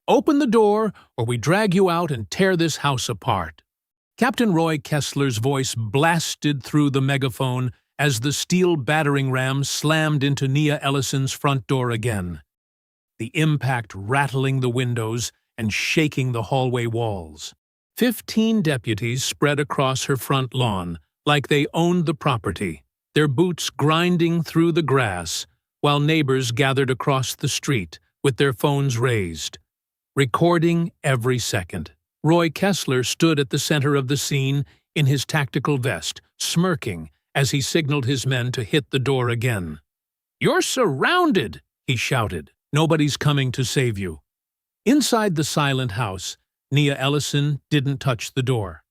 Open the door, or we drag you out and tear this house apart." Captain Roy Kessler's voice blasted through the megaphone as the steel battering ram slammed into Nia Ellison's front door again, the impact rattling the windows and shaking the hallway walls. 15 deputies spread across her front lawn, like they owned the property, their boots grinding through the grass, while neighbors gathered across the street with their phones raised, recording every second. Roy Kessler stood at the center of the scene in his tactical vest, smirking as he signaled his men to hit the door again. "You're surrounded!" he shouted. "Nobody's coming to save you." Inside the silent house, Nia Ellison didn't touch the door.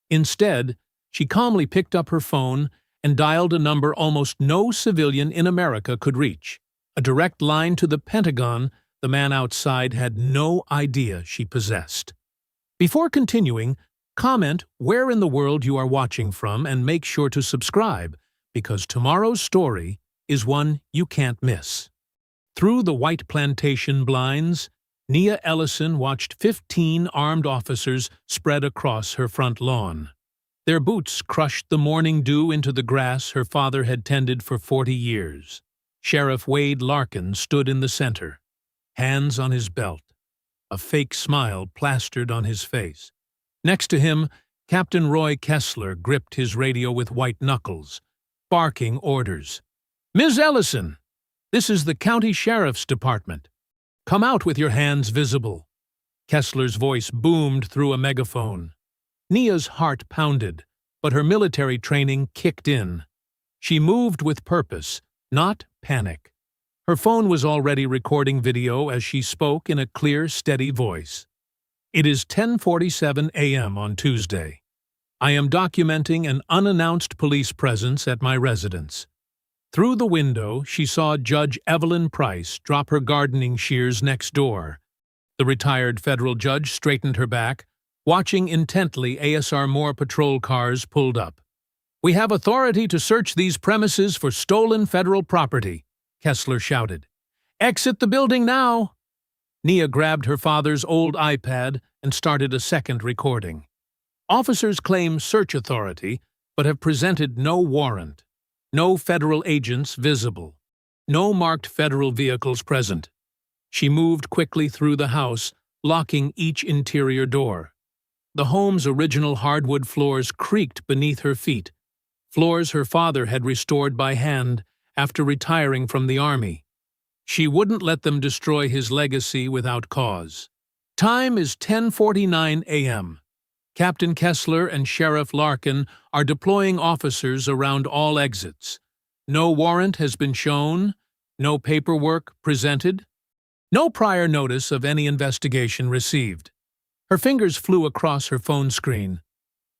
Instead, she calmly picked up her phone and dialed a number almost no civilian in America could reach, a direct line to the Pentagon the man outside had no idea she possessed. Before continuing, comment where in the world you are watching from and make sure to subscribe, because tomorrow's story is one you can't miss. Through the white plantation blinds, Nia Ellison watched 15 armed officers spread across her front lawn. Their boots crushed the morning dew into the grass her father had tended for 40 years. Sheriff Wade Larkin stood in the center, hands on his belt, a fake smile plastered on his face. Next to him, Captain Roy Kessler gripped his radio with white knuckles, barking orders. "Ms. Ellison, this is the County Sheriff's Department. Come out with your hands visible." Kessler's voice boomed through a megaphone. Nia's heart pounded, but her military training kicked in. She moved with purpose, not panic. Her phone was already recording video as she spoke in a clear, steady voice. "It is 10:47 a.m. on Tuesday. I am documenting an unannounced police presence at my residence." Through the window, she saw Judge Evelyn Price drop her gardening shears next door. The retired federal judge straightened her back, watching intently ASR Moore patrol cars pulled up. "We have authority to search these premises for stolen federal property," Kessler shouted. "Exit the building now!" Nia grabbed her father's old iPad and started a second recording. "Officers claim search authority, but have presented no warrant. No federal agents visible. No marked federal vehicles present." She moved quickly through the house, locking each interior door. The home's original hardwood floors creaked beneath her feet, floors her father had restored by hand after retiring from the Army. She wouldn't let them destroy his legacy without cause. Time is 10:49 a.m. Captain Kessler and Sheriff Larkin are deploying officers around all exits. No warrant has been shown, no paperwork presented, no prior notice of any investigation received. Her fingers flew across her phone screen.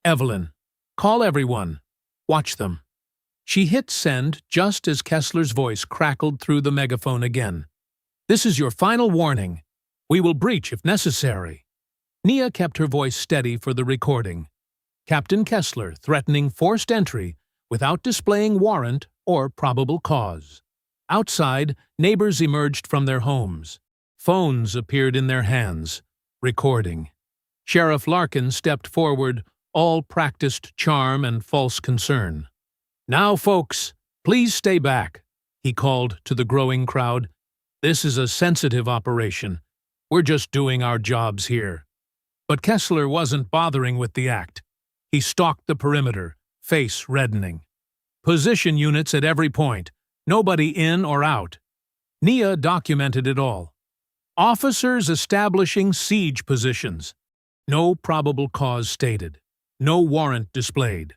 "Evelyn, call everyone. Watch them." She hit send just as Kessler's voice crackled through the megaphone again. "This is your final warning. We will breach if necessary." Nia kept her voice steady for the recording. Captain Kessler threatening forced entry without displaying warrant or probable cause. Outside, neighbors emerged from their homes. Phones appeared in their hands, recording. Sheriff Larkin stepped forward, all practiced charm and false concern. "Now, folks, please stay back," he called to the growing crowd. "This is a sensitive operation. We're just doing our jobs here." But Kessler wasn't bothering with the act. He stalked the perimeter, face reddening. "Position units at every point. Nobody in or out." Nia documented it all. "Officers establishing siege positions. No probable cause stated. No warrant displayed.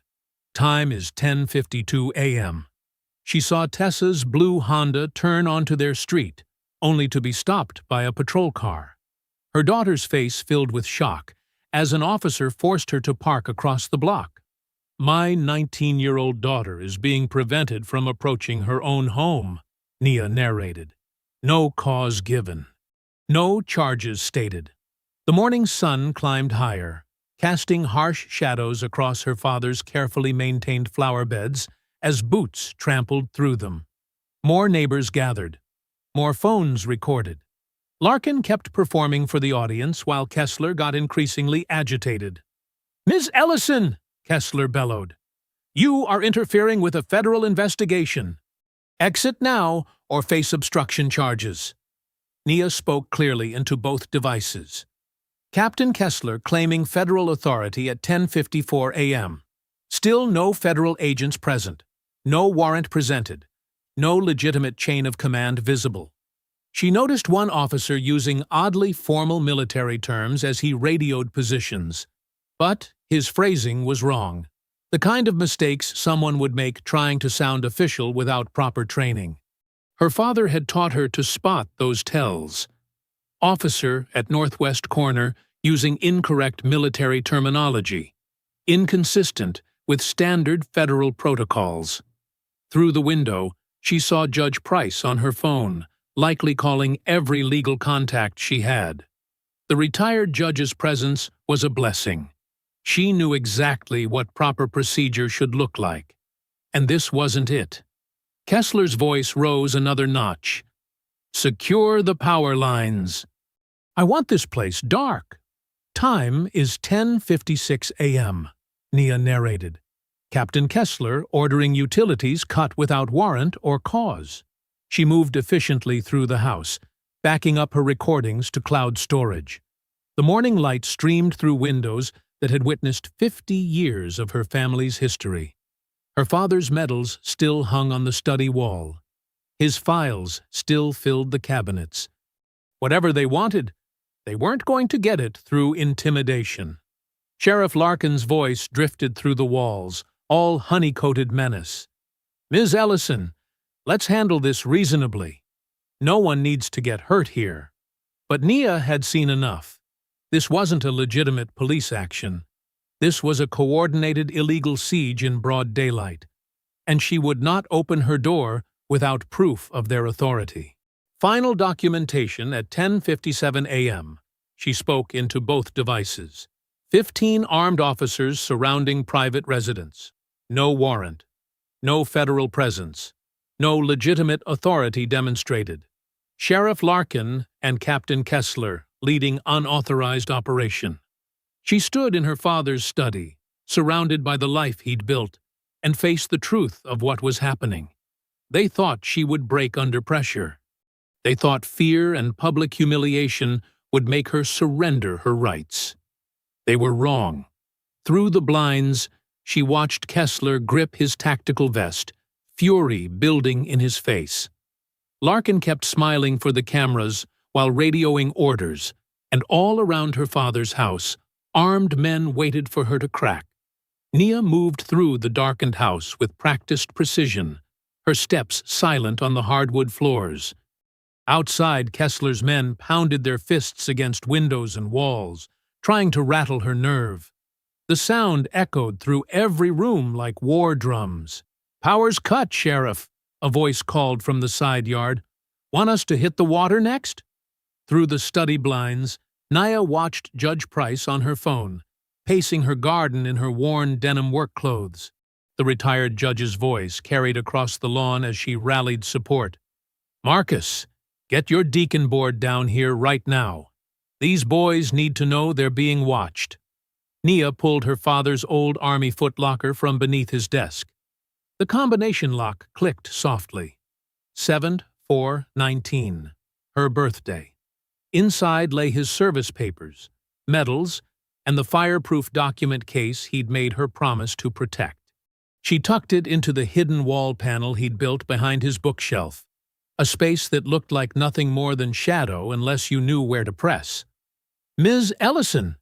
Time is 10:52 a.m. She saw Tessa's blue Honda turn onto their street, only to be stopped by a patrol car. Her daughter's face filled with shock as an officer forced her to park across the block. "My 19-year-old daughter is being prevented from approaching her own home," Nia narrated. "No cause given. No charges stated." The morning sun climbed higher, casting harsh shadows across her father's carefully maintained flower beds as boots trampled through them. More neighbors gathered. More phones recorded. Larkin kept performing for the audience while Kessler got increasingly agitated. "Ms. Ellison!" Kessler bellowed. "You are interfering with a federal investigation. Exit now or face obstruction charges." Nia spoke clearly into both devices. Captain Kessler claiming federal authority at 10:54 a.m. Still no federal agents present. No warrant presented. No legitimate chain of command visible. She noticed one officer using oddly formal military terms as he radioed positions. But his phrasing was wrong. The kind of mistakes someone would make trying to sound official without proper training. Her father had taught her to spot those tells. Officer at Northwest Corner using incorrect military terminology. Inconsistent with standard federal protocols. Through the window, she saw Judge Price on her phone, likely calling every legal contact she had. The retired judge's presence was a blessing. She knew exactly what proper procedure should look like. And this wasn't it. Kessler's voice rose another notch. "Secure the power lines." "I want this place dark." "Time is 10:56 a.m., Nia narrated. Captain Kessler ordering utilities cut without warrant or cause. She moved efficiently through the house, backing up her recordings to cloud storage. The morning light streamed through windows that had witnessed 50 years of her family's history. Her father's medals still hung on the study wall. His files still filled the cabinets. Whatever they wanted, they weren't going to get it through intimidation. Sheriff Larkin's voice drifted through the walls, all honey-coated menace. "Ms. Ellison, let's handle this reasonably. No one needs to get hurt here." But Nia had seen enough. This wasn't a legitimate police action. This was a coordinated illegal siege in broad daylight, and she would not open her door without proof of their authority. Final documentation at 10:57 a.m. She spoke into both devices. 15 armed officers surrounding private residence. No warrant. No federal presence. No legitimate authority demonstrated. Sheriff Larkin and Captain Kessler leading unauthorized operation. She stood in her father's study, surrounded by the life he'd built, and faced the truth of what was happening. They thought she would break under pressure. They thought fear and public humiliation would make her surrender her rights. They were wrong. Through the blinds, she watched Kessler grip his tactical vest, fury building in his face. Larkin kept smiling for the cameras while radioing orders, and all around her father's house, armed men waited for her to crack. Nia moved through the darkened house with practiced precision, her steps silent on the hardwood floors. Outside, Kessler's men pounded their fists against windows and walls, trying to rattle her nerve. The sound echoed through every room like war drums. "Power's cut, Sheriff," a voice called from the side yard. "Want us to hit the water next?" Through the study blinds, Nia watched Judge Price on her phone, pacing her garden in her worn denim work clothes. The retired judge's voice carried across the lawn as she rallied support. "Marcus, get your deacon board down here right now. These boys need to know they're being watched." Nia pulled her father's old army footlocker from beneath his desk. The combination lock clicked softly. 7/4/19, her birthday. Inside lay his service papers, medals, and the fireproof document case he'd made her promise to protect. She tucked it into the hidden wall panel he'd built behind his bookshelf, a space that looked like nothing more than shadow unless you knew where to press. "Ms. Ellison,"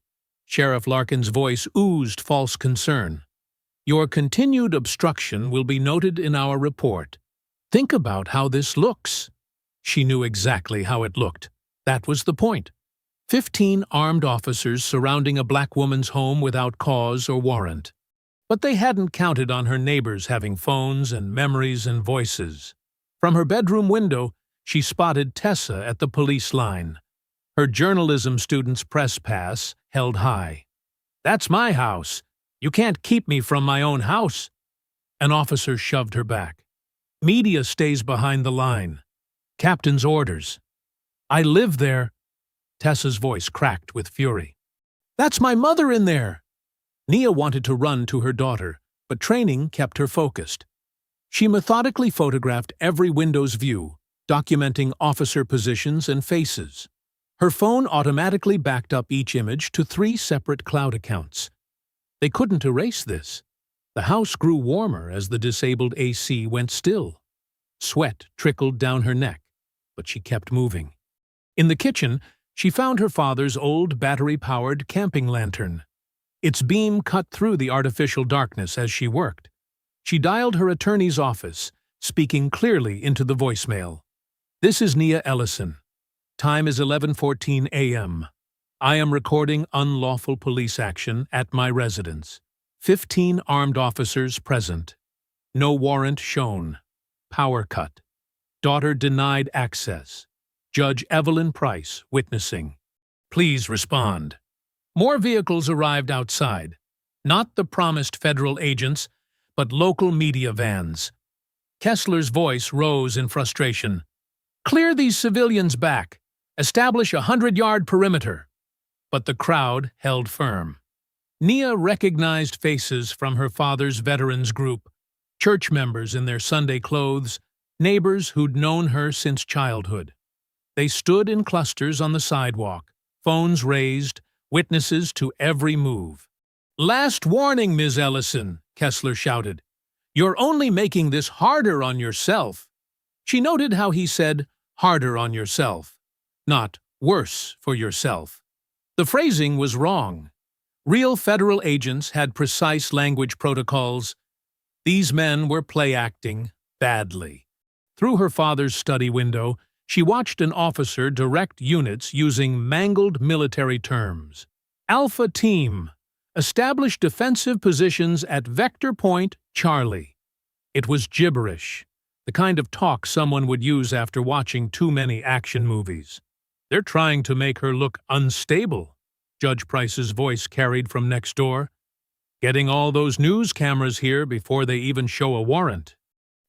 Sheriff Larkin's voice oozed false concern. "Your continued obstruction will be noted in our report. Think about how this looks." She knew exactly how it looked. That was the point. 15 armed officers surrounding a black woman's home without cause or warrant. But they hadn't counted on her neighbors having phones and memories and voices. From her bedroom window, she spotted Tessa at the police line. Her journalism student's press pass held high. "That's my house. You can't keep me from my own house." An officer shoved her back. "Media stays behind the line. Captain's orders." I live there. Tessa's voice cracked with fury. That's my mother in there! Nia wanted to run to her daughter, but training kept her focused. She methodically photographed every window's view, documenting officer positions and faces. Her phone automatically backed up each image to 3 separate cloud accounts. They couldn't erase this. The house grew warmer as the disabled AC went still. Sweat trickled down her neck, but she kept moving. In the kitchen, she found her father's old battery-powered camping lantern. Its beam cut through the artificial darkness as she worked. She dialed her attorney's office, speaking clearly into the voicemail. This is Nia Ellison. Time is 11:14 a.m. I am recording unlawful police action at my residence. 15 armed officers present. No warrant shown. Power cut. Daughter denied access. Judge Evelyn Price witnessing. Please respond. More vehicles arrived outside. Not the promised federal agents, but local media vans. Kessler's voice rose in frustration. Clear these civilians back. Establish a 100-yard perimeter. But the crowd held firm. Nia recognized faces from her father's veterans group, church members in their Sunday clothes, neighbors who'd known her since childhood. They stood in clusters on the sidewalk, phones raised, witnesses to every move. Last warning, Ms. Ellison, Kessler shouted. You're only making this harder on yourself. She noted how he said, harder on yourself, not worse for yourself. The phrasing was wrong. Real federal agents had precise language protocols. These men were play-acting badly. Through her father's study window, she watched an officer direct units using mangled military terms. Alpha Team. Establish defensive positions at Vector Point, Charlie. It was gibberish, the kind of talk someone would use after watching too many action movies. They're trying to make her look unstable, Judge Price's voice carried from next door. Getting all those news cameras here before they even show a warrant.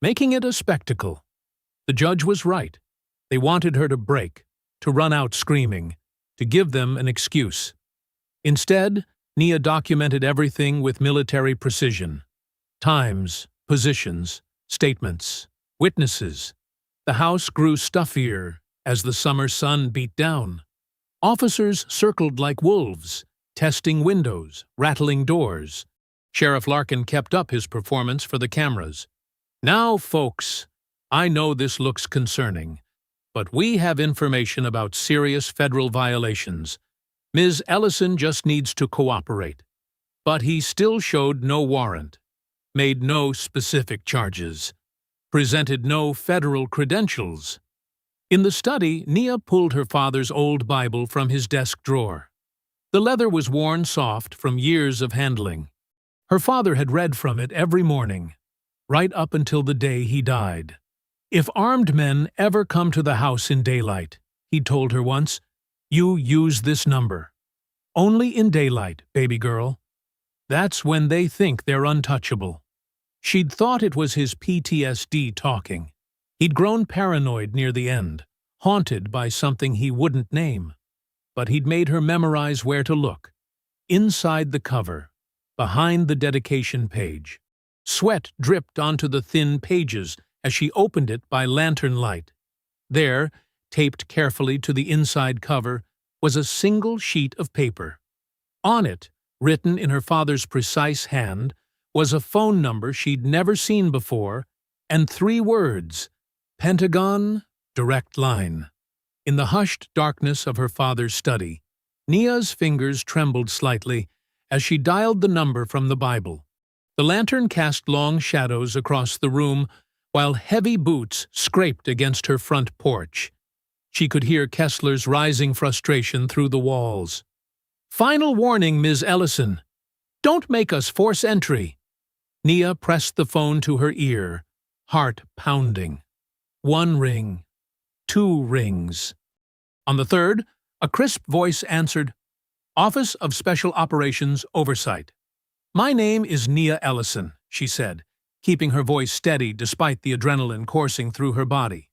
Making it a spectacle. The judge was right. They wanted her to break, to run out screaming, to give them an excuse. Instead, Nia documented everything with military precision. Times, positions, statements, witnesses. The house grew stuffier as the summer sun beat down. Officers circled like wolves, testing windows, rattling doors. Sheriff Larkin kept up his performance for the cameras. Now, folks, I know this looks concerning, but we have information about serious federal violations. Ms. Ellison just needs to cooperate. But he still showed no warrant, made no specific charges, presented no federal credentials. In the study, Nia pulled her father's old Bible from his desk drawer. The leather was worn soft from years of handling. Her father had read from it every morning, right up until the day he died. If armed men ever come to the house in daylight, he'd told her once, you use this number. Only in daylight, baby girl. That's when they think they're untouchable. She'd thought it was his PTSD talking. He'd grown paranoid near the end, haunted by something he wouldn't name. But he'd made her memorize where to look. Inside the cover, behind the dedication page. Sweat dripped onto the thin pages as she opened it by lantern light. There, taped carefully to the inside cover, was a single sheet of paper. On it, written in her father's precise hand, was a phone number she'd never seen before, and 3 words, Pentagon, direct line. In the hushed darkness of her father's study, Nia's fingers trembled slightly as she dialed the number from the Bible. The lantern cast long shadows across the room, while heavy boots scraped against her front porch. She could hear Kessler's rising frustration through the walls. Final warning, Ms. Ellison. Don't make us force entry. Nia pressed the phone to her ear, heart pounding. 1 ring. 2 rings. On the 3rd, a crisp voice answered, Office of Special Operations Oversight. My name is Nia Ellison, she said, keeping her voice steady despite the adrenaline coursing through her body.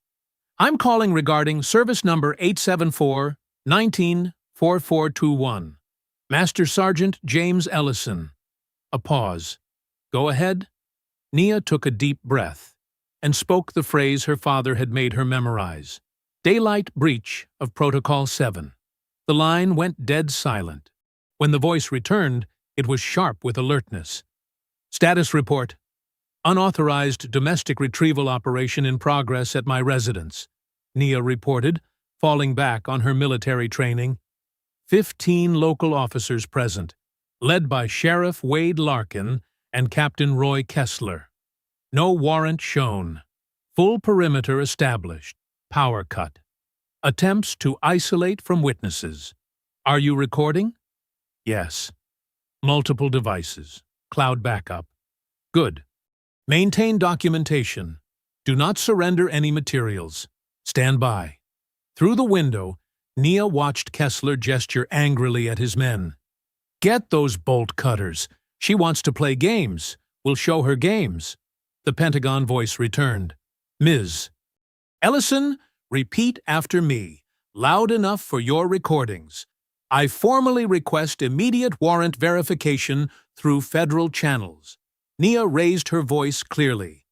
I'm calling regarding service number 874-19-4421. Master Sergeant James Ellison. A pause. Go ahead. Nia took a deep breath and spoke the phrase her father had made her memorize. Daylight breach of Protocol 7. The line went dead silent. When the voice returned, it was sharp with alertness. Status report. Unauthorized domestic retrieval operation in progress at my residence, Nia reported, falling back on her military training. 15 local officers present, led by Sheriff Wade Larkin and Captain Roy Kessler. No warrant shown. Full perimeter established. Power cut. Attempts to isolate from witnesses. Are you recording? Yes. Multiple devices. Cloud backup. Good. Maintain documentation. Do not surrender any materials. Stand by. Through the window, Nia watched Kessler gesture angrily at his men. Get those bolt cutters. She wants to play games. We'll show her games. The Pentagon voice returned. Ms. Ellison, repeat after me, loud enough for your recordings. I formally request immediate warrant verification through federal channels. Nia raised her voice clearly.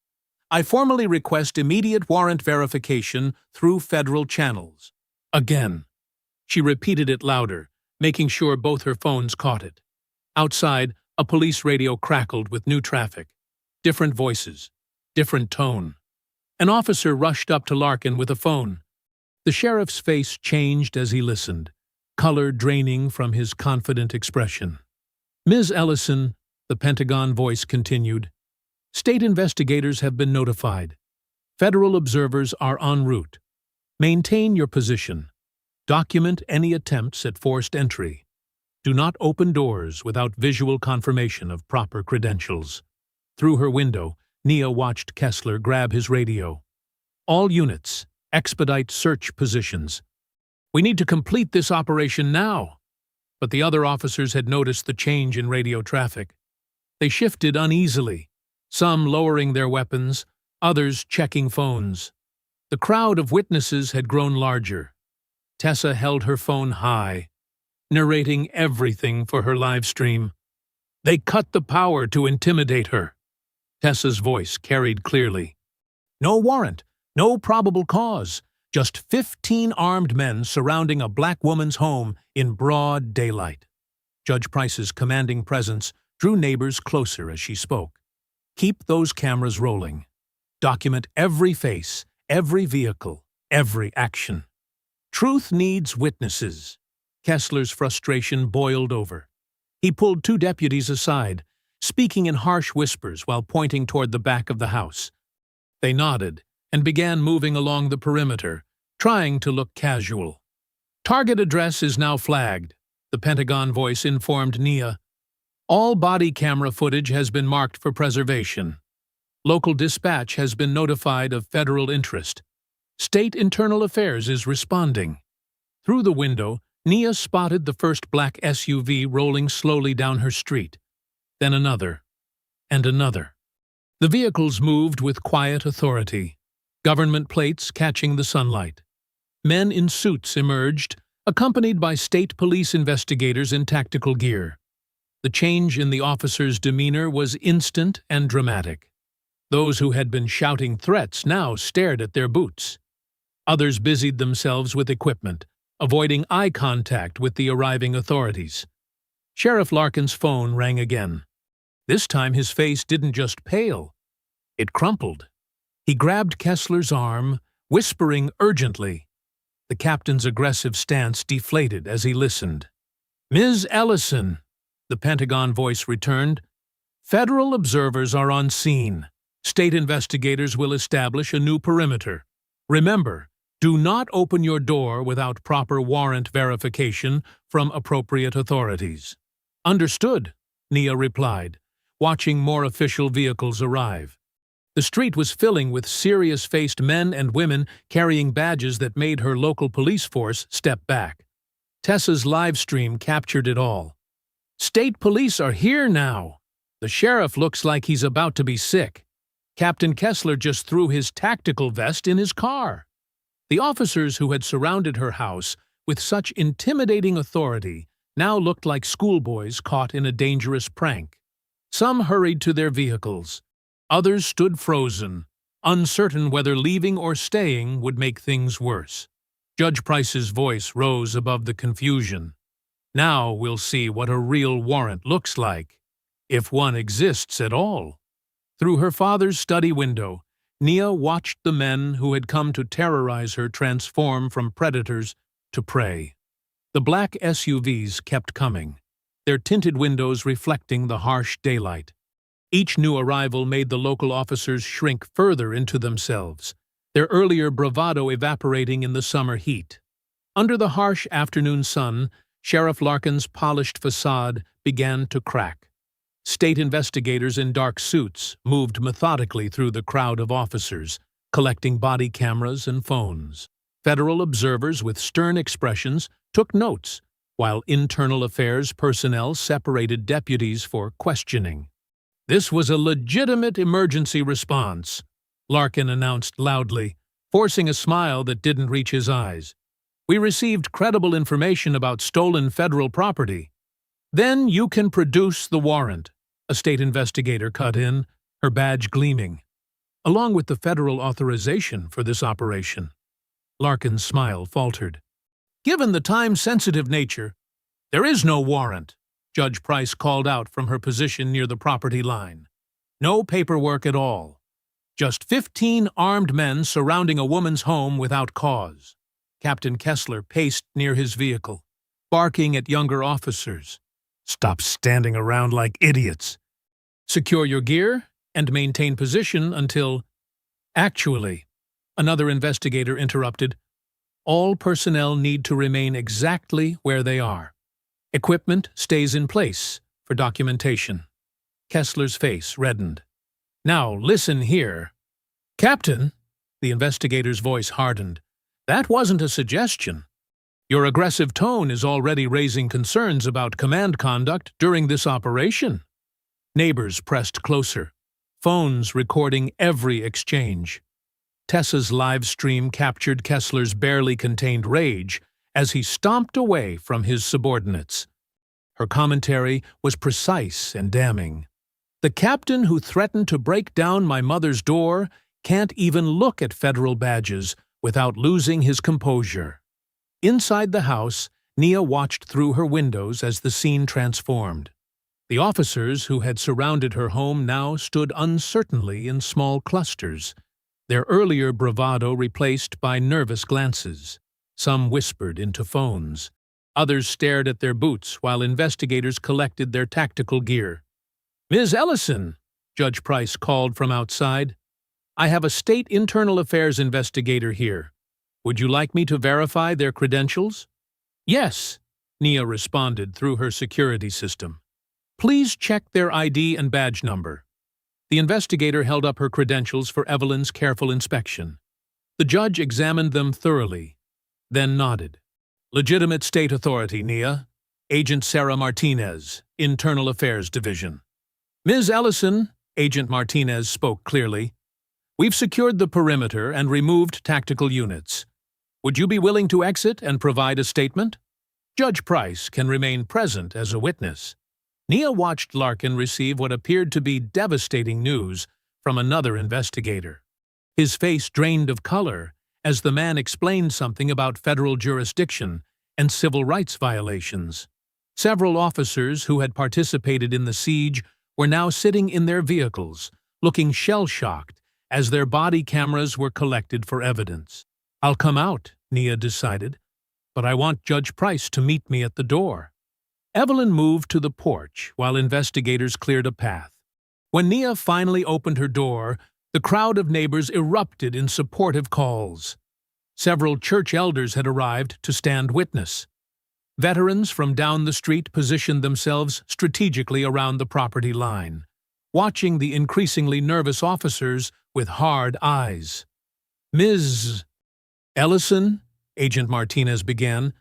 I formally request immediate warrant verification through federal channels. Again. She repeated it louder, making sure both her phones caught it. Outside, a police radio crackled with new traffic. Different voices. Different tone. An officer rushed up to Larkin with a phone. The sheriff's face changed as he listened, color draining from his confident expression. Ms. Ellison, the Pentagon voice continued, state investigators have been notified. Federal observers are en route. Maintain your position. Document any attempts at forced entry. Do not open doors without visual confirmation of proper credentials. Through her window, Nia watched Kessler grab his radio. All units, expedite search positions. We need to complete this operation now. But the other officers had noticed the change in radio traffic. They shifted uneasily, some lowering their weapons, others checking phones. The crowd of witnesses had grown larger. Tessa held her phone high, narrating everything for her live stream. They cut the power to intimidate her. Tessa's voice carried clearly. No warrant, no probable cause, just 15 armed men surrounding a black woman's home in broad daylight. Judge Price's commanding presence drew neighbors closer as she spoke. Keep those cameras rolling. Document every face, every vehicle, every action. Truth needs witnesses. Kessler's frustration boiled over. He pulled 2 deputies aside, speaking in harsh whispers while pointing toward the back of the house. They nodded and began moving along the perimeter, trying to look casual. Target address is now flagged, the Pentagon voice informed Nia. All body camera footage has been marked for preservation. Local dispatch has been notified of federal interest. State Internal Affairs is responding. Through the window, Nia spotted the first black SUV rolling slowly down her street. Then another. And another. The vehicles moved with quiet authority, government plates catching the sunlight. Men in suits emerged, accompanied by state police investigators in tactical gear. The change in the officers' demeanor was instant and dramatic. Those who had been shouting threats now stared at their boots. Others busied themselves with equipment, avoiding eye contact with the arriving authorities. Sheriff Larkin's phone rang again. This time his face didn't just pale. It crumpled. He grabbed Kessler's arm, whispering urgently. The captain's aggressive stance deflated as he listened. Ms. Ellison, the Pentagon voice returned. Federal observers are on scene. State investigators will establish a new perimeter. Remember, do not open your door without proper warrant verification from appropriate authorities. Understood, Nia replied, watching more official vehicles arrive. The street was filling with serious-faced men and women carrying badges that made her local police force step back. Tessa's live stream captured it all. State police are here now. The sheriff looks like he's about to be sick. Captain Kessler just threw his tactical vest in his car. The officers who had surrounded her house with such intimidating authority now looked like schoolboys caught in a dangerous prank. Some hurried to their vehicles. Others stood frozen, uncertain whether leaving or staying would make things worse. Judge Price's voice rose above the confusion. Now we'll see what a real warrant looks like, if one exists at all. Through her father's study window, Nia watched the men who had come to terrorize her transform from predators to prey. The black SUVs kept coming, their tinted windows reflecting the harsh daylight. Each new arrival made the local officers shrink further into themselves, their earlier bravado evaporating in the summer heat. Under the harsh afternoon sun, Sheriff Larkin's polished facade began to crack. State investigators in dark suits moved methodically through the crowd of officers, collecting body cameras and phones. Federal observers with stern expressions took notes, while internal affairs personnel separated deputies for questioning. "This was a legitimate emergency response," Larkin announced loudly, forcing a smile that didn't reach his eyes. "We received credible information about stolen federal property." "Then you can produce the warrant," a state investigator cut in, her badge gleaming. "Along with the federal authorization for this operation." Larkin's smile faltered. "Given the time-sensitive nature, there is no warrant," Judge Price called out from her position near the property line. "No paperwork at all. Just 15 armed men surrounding a woman's home without cause." Captain Kessler paced near his vehicle, barking at younger officers. "Stop standing around like idiots. Secure your gear and maintain position until—" "Actually," another investigator interrupted, "all personnel need to remain exactly where they are. Equipment stays in place for documentation." Kessler's face reddened. "Now listen here." "Captain," the investigator's voice hardened, "that wasn't a suggestion. Your aggressive tone is already raising concerns about command conduct during this operation." Neighbors pressed closer, phones recording every exchange. Tessa's live stream captured Kessler's barely contained rage as he stomped away from his subordinates. Her commentary was precise and damning. "The captain who threatened to break down my mother's door can't even look at federal badges without losing his composure." Inside the house, Nia watched through her windows as the scene transformed. The officers who had surrounded her home now stood uncertainly in small clusters, their earlier bravado replaced by nervous glances. Some whispered into phones. Others stared at their boots while investigators collected their tactical gear. "Ms. Ellison," Judge Price called from outside, "I have a state internal affairs investigator here. Would you like me to verify their credentials?" "Yes," Nia responded through her security system. "Please check their ID and badge number." The investigator held up her credentials for Evelyn's careful inspection. The judge examined them thoroughly, then nodded. "Legitimate state authority, Nia. Agent Sarah Martinez, Internal Affairs Division." "Ms. Ellison," Agent Martinez spoke clearly, "we've secured the perimeter and removed tactical units. Would you be willing to exit and provide a statement? Judge Price can remain present as a witness." Nia watched Larkin receive what appeared to be devastating news from another investigator. His face drained of color as the man explained something about federal jurisdiction and civil rights violations. Several officers who had participated in the siege were now sitting in their vehicles, looking shell-shocked as their body cameras were collected for evidence. "I'll come out," Nia decided, "but I want Judge Price to meet me at the door." Evelyn moved to the porch while investigators cleared a path. When Nia finally opened her door, the crowd of neighbors erupted in supportive calls. Several church elders had arrived to stand witness. Veterans from down the street positioned themselves strategically around the property line, watching the increasingly nervous officers with hard eyes. "Ms. Ellison," Agent Martinez began,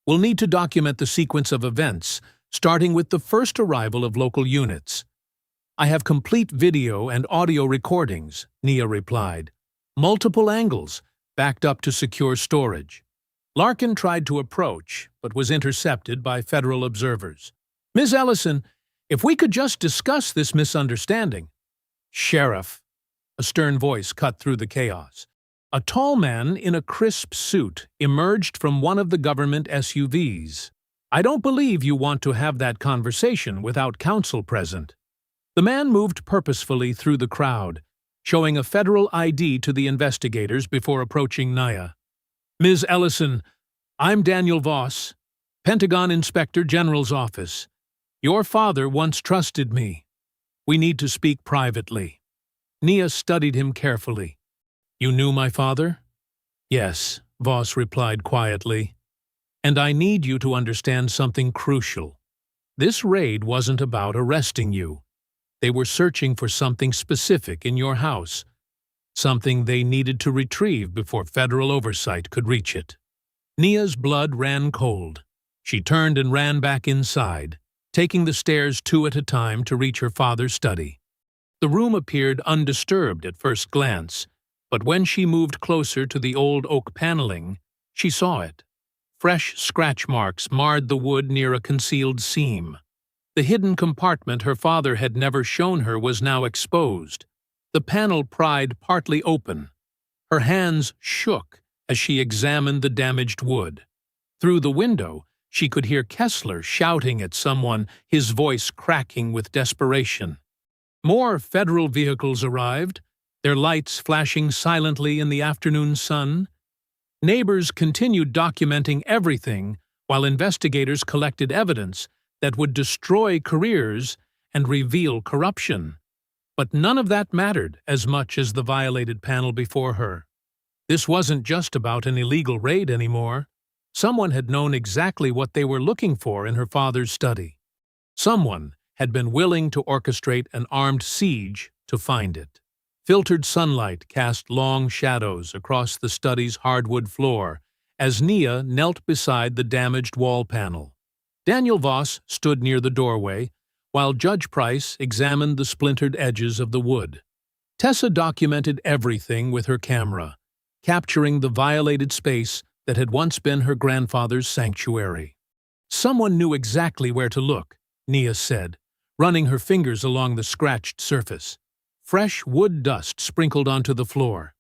"will need to document the sequence of events, starting with the first arrival of local units." "I have complete video and audio recordings," Nia replied. "Multiple angles, backed up to secure storage. Larkin tried to approach, but was intercepted by federal observers. "Ms. Ellison, if we could just discuss this misunderstanding." "Sheriff," a stern voice cut through the chaos. A tall man in a crisp suit emerged from one of the government SUVs. "I don't believe you want to have that conversation without counsel present." The man moved purposefully through the crowd, showing a federal ID to the investigators before approaching Nia. "Ms. Ellison, I'm Daniel Voss, Pentagon Inspector General's office. Your father once trusted me. We need to speak privately." Nia studied him carefully. "You knew my father?" "Yes," Voss replied quietly. "And I need you to understand something crucial. This raid wasn't about arresting you. They were searching for something specific in your house, something they needed to retrieve before federal oversight could reach it." Nia's blood ran cold. She turned and ran back inside, taking the stairs 2 at a time to reach her father's study. The room appeared undisturbed at first glance, but when she moved closer to the old oak paneling, she saw it. Fresh scratch marks marred the wood near a concealed seam. The hidden compartment her father had never shown her was now exposed, the panel pried partly open. Her hands shook as she examined the damaged wood. Through the window, she could hear Kessler shouting at someone, his voice cracking with desperation. More federal vehicles arrived, their lights flashing silently in the afternoon sun. Neighbors continued documenting everything while investigators collected evidence that would destroy careers and reveal corruption. But none of that mattered as much as the violated panel before her. This wasn't just about an illegal raid anymore. Someone had known exactly what they were looking for in her father's study. Someone had been willing to orchestrate an armed siege to find it. Filtered sunlight cast long shadows across the study's hardwood floor as Nia knelt beside the damaged wall panel. Daniel Voss stood near the doorway, while Judge Price examined the splintered edges of the wood. Tessa documented everything with her camera, capturing the violated space that had once been her grandfather's sanctuary. "Someone knew exactly where to look," Nia said, running her fingers along the scratched surface. Fresh wood dust sprinkled onto the floor.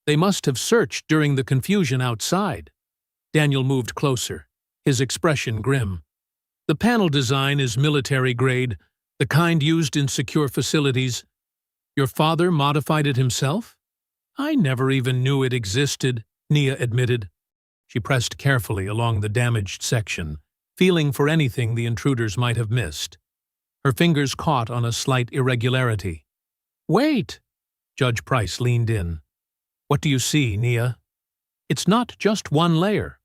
"They must have searched during the confusion outside." Daniel moved closer, his expression grim. "The panel design is military-grade, the kind used in secure facilities. Your father modified it himself?" "I never even knew it existed," Nia admitted. She pressed carefully along the damaged section, feeling for anything the intruders might have missed. Her fingers caught on a slight irregularity. "Wait!" Judge Price leaned in. "What do you see, Nia?" "It's not just one layer."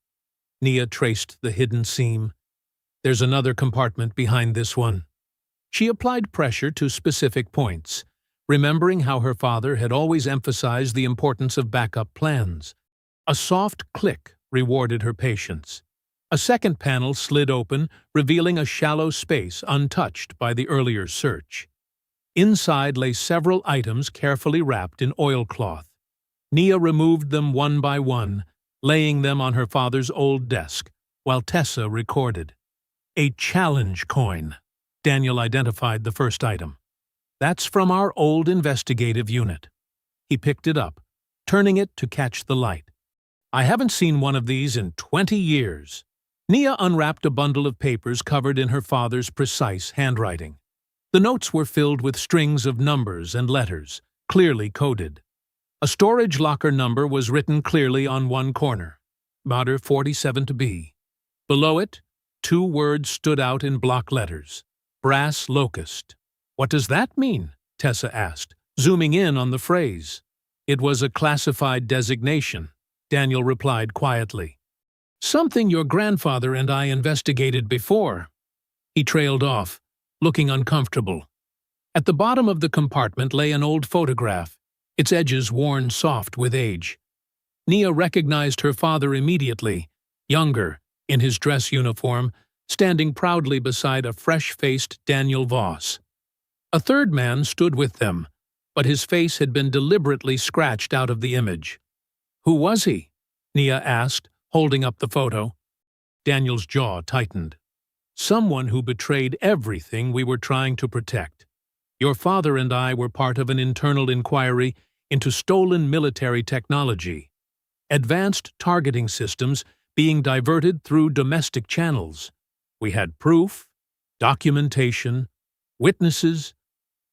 Nia traced the hidden seam. "There's another compartment behind this one." She applied pressure to specific points, remembering how her father had always emphasized the importance of backup plans. A soft click rewarded her patience. A second panel slid open, revealing a shallow space untouched by the earlier search. Inside lay several items carefully wrapped in oilcloth. Nia removed them one by one, laying them on her father's old desk, while Tessa recorded. "A challenge coin." Daniel identified the first item. "That's from our old investigative unit." He picked it up, turning it to catch the light. "I haven't seen one of these in 20 years." Nia unwrapped a bundle of papers covered in her father's precise handwriting. The notes were filled with strings of numbers and letters, clearly coded. A storage locker number was written clearly on one corner, Mater 47 to B. Below it, 2 words stood out in block letters, Brass Locust. "What does that mean?" Tessa asked, zooming in on the phrase. "It was a classified designation," Daniel replied quietly. "Something your grandfather and I investigated before." He trailed off, looking uncomfortable. At the bottom of the compartment lay an old photograph, its edges worn soft with age. Nia recognized her father immediately, younger, in his dress uniform, standing proudly beside a fresh-faced Daniel Voss. A third man stood with them, but his face had been deliberately scratched out of the image. Who was he? Nia asked, holding up the photo. Daniel's jaw tightened. Someone who betrayed everything we were trying to protect. Your father and I were part of an internal inquiry into stolen military technology. Advanced targeting systems being diverted through domestic channels. We had proof, documentation, witnesses,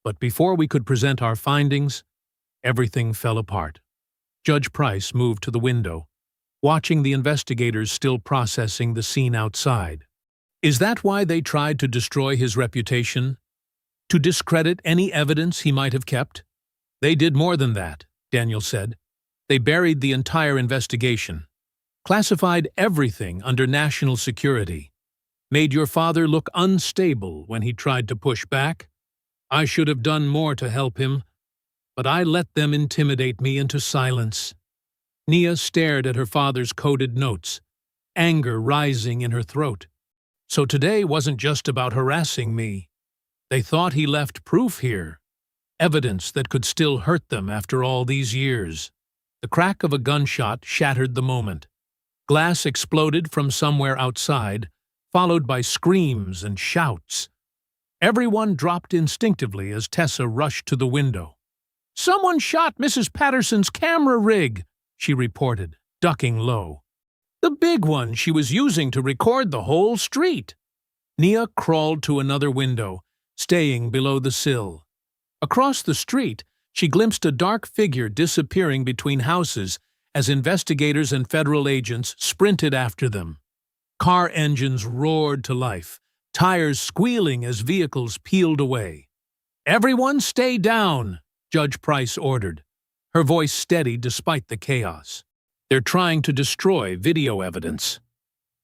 but before we could present our findings, everything fell apart. Judge Price moved to the window, watching the investigators still processing the scene outside. Is that why they tried to destroy his reputation? To discredit any evidence he might have kept? They did more than that, Daniel said. They buried the entire investigation, classified everything under national security, made your father look unstable when he tried to push back. I should have done more to help him, but I let them intimidate me into silence. Nia stared at her father's coded notes, anger rising in her throat. So today wasn't just about harassing me. They thought he left proof here, evidence that could still hurt them after all these years. The crack of a gunshot shattered the moment. Glass exploded from somewhere outside, followed by screams and shouts. Everyone dropped instinctively as Tessa rushed to the window. "Someone shot Mrs. Patterson's camera rig," she reported, ducking low. "The big one she was using to record the whole street." Nia crawled to another window, staying below the sill. Across the street, she glimpsed a dark figure disappearing between houses as investigators and federal agents sprinted after them. Car engines roared to life, tires squealing as vehicles peeled away. "Everyone stay down," Judge Price ordered, her voice steady despite the chaos. "They're trying to destroy video evidence."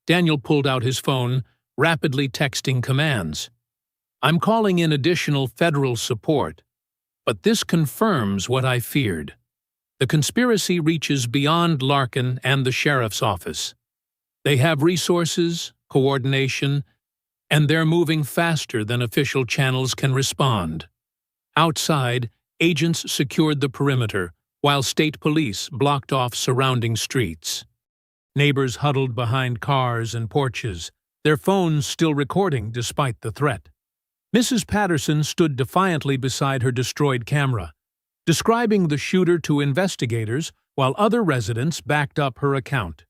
Daniel pulled out his phone, rapidly texting commands. "I'm calling in additional federal support, but this confirms what I feared. The conspiracy reaches beyond Larkin and the sheriff's office. They have resources, coordination, and they're moving faster than official channels can respond." Outside, agents secured the perimeter, while state police blocked off surrounding streets. Neighbors huddled behind cars and porches, their phones still recording despite the threat. Mrs. Patterson stood defiantly beside her destroyed camera, describing the shooter to investigators while other residents backed up her account.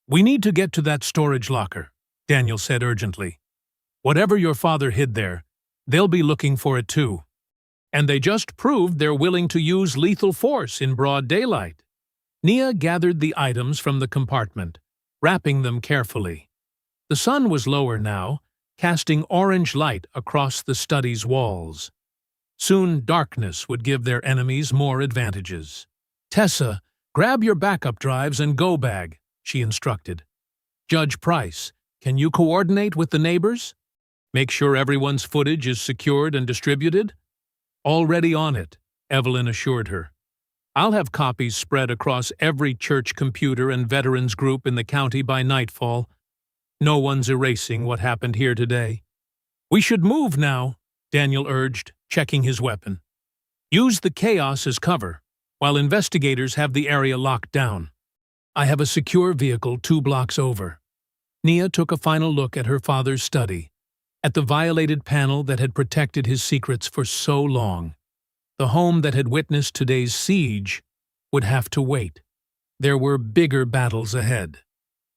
"We need to get to that storage locker," Daniel said urgently. "Whatever your father hid there, they'll be looking for it too. And they just proved they're willing to use lethal force in broad daylight." Nia gathered the items from the compartment, wrapping them carefully. The sun was lower now, casting orange light across the study's walls. Soon darkness would give their enemies more advantages. "Tessa, grab your backup drives and go bag," she instructed. "Judge Price, can you coordinate with the neighbors? Make sure everyone's footage is secured and distributed?" "Already on it," Evelyn assured her. "I'll have copies spread across every church computer and veterans group in the county by nightfall. No one's erasing what happened here today." "We should move now," Daniel urged, checking his weapon. "Use the chaos as cover, while investigators have the area locked down. I have a secure vehicle 2 blocks over." Nia took a final look at her father's study, at the violated panel that had protected his secrets for so long. The home that had witnessed today's siege would have to wait. There were bigger battles ahead.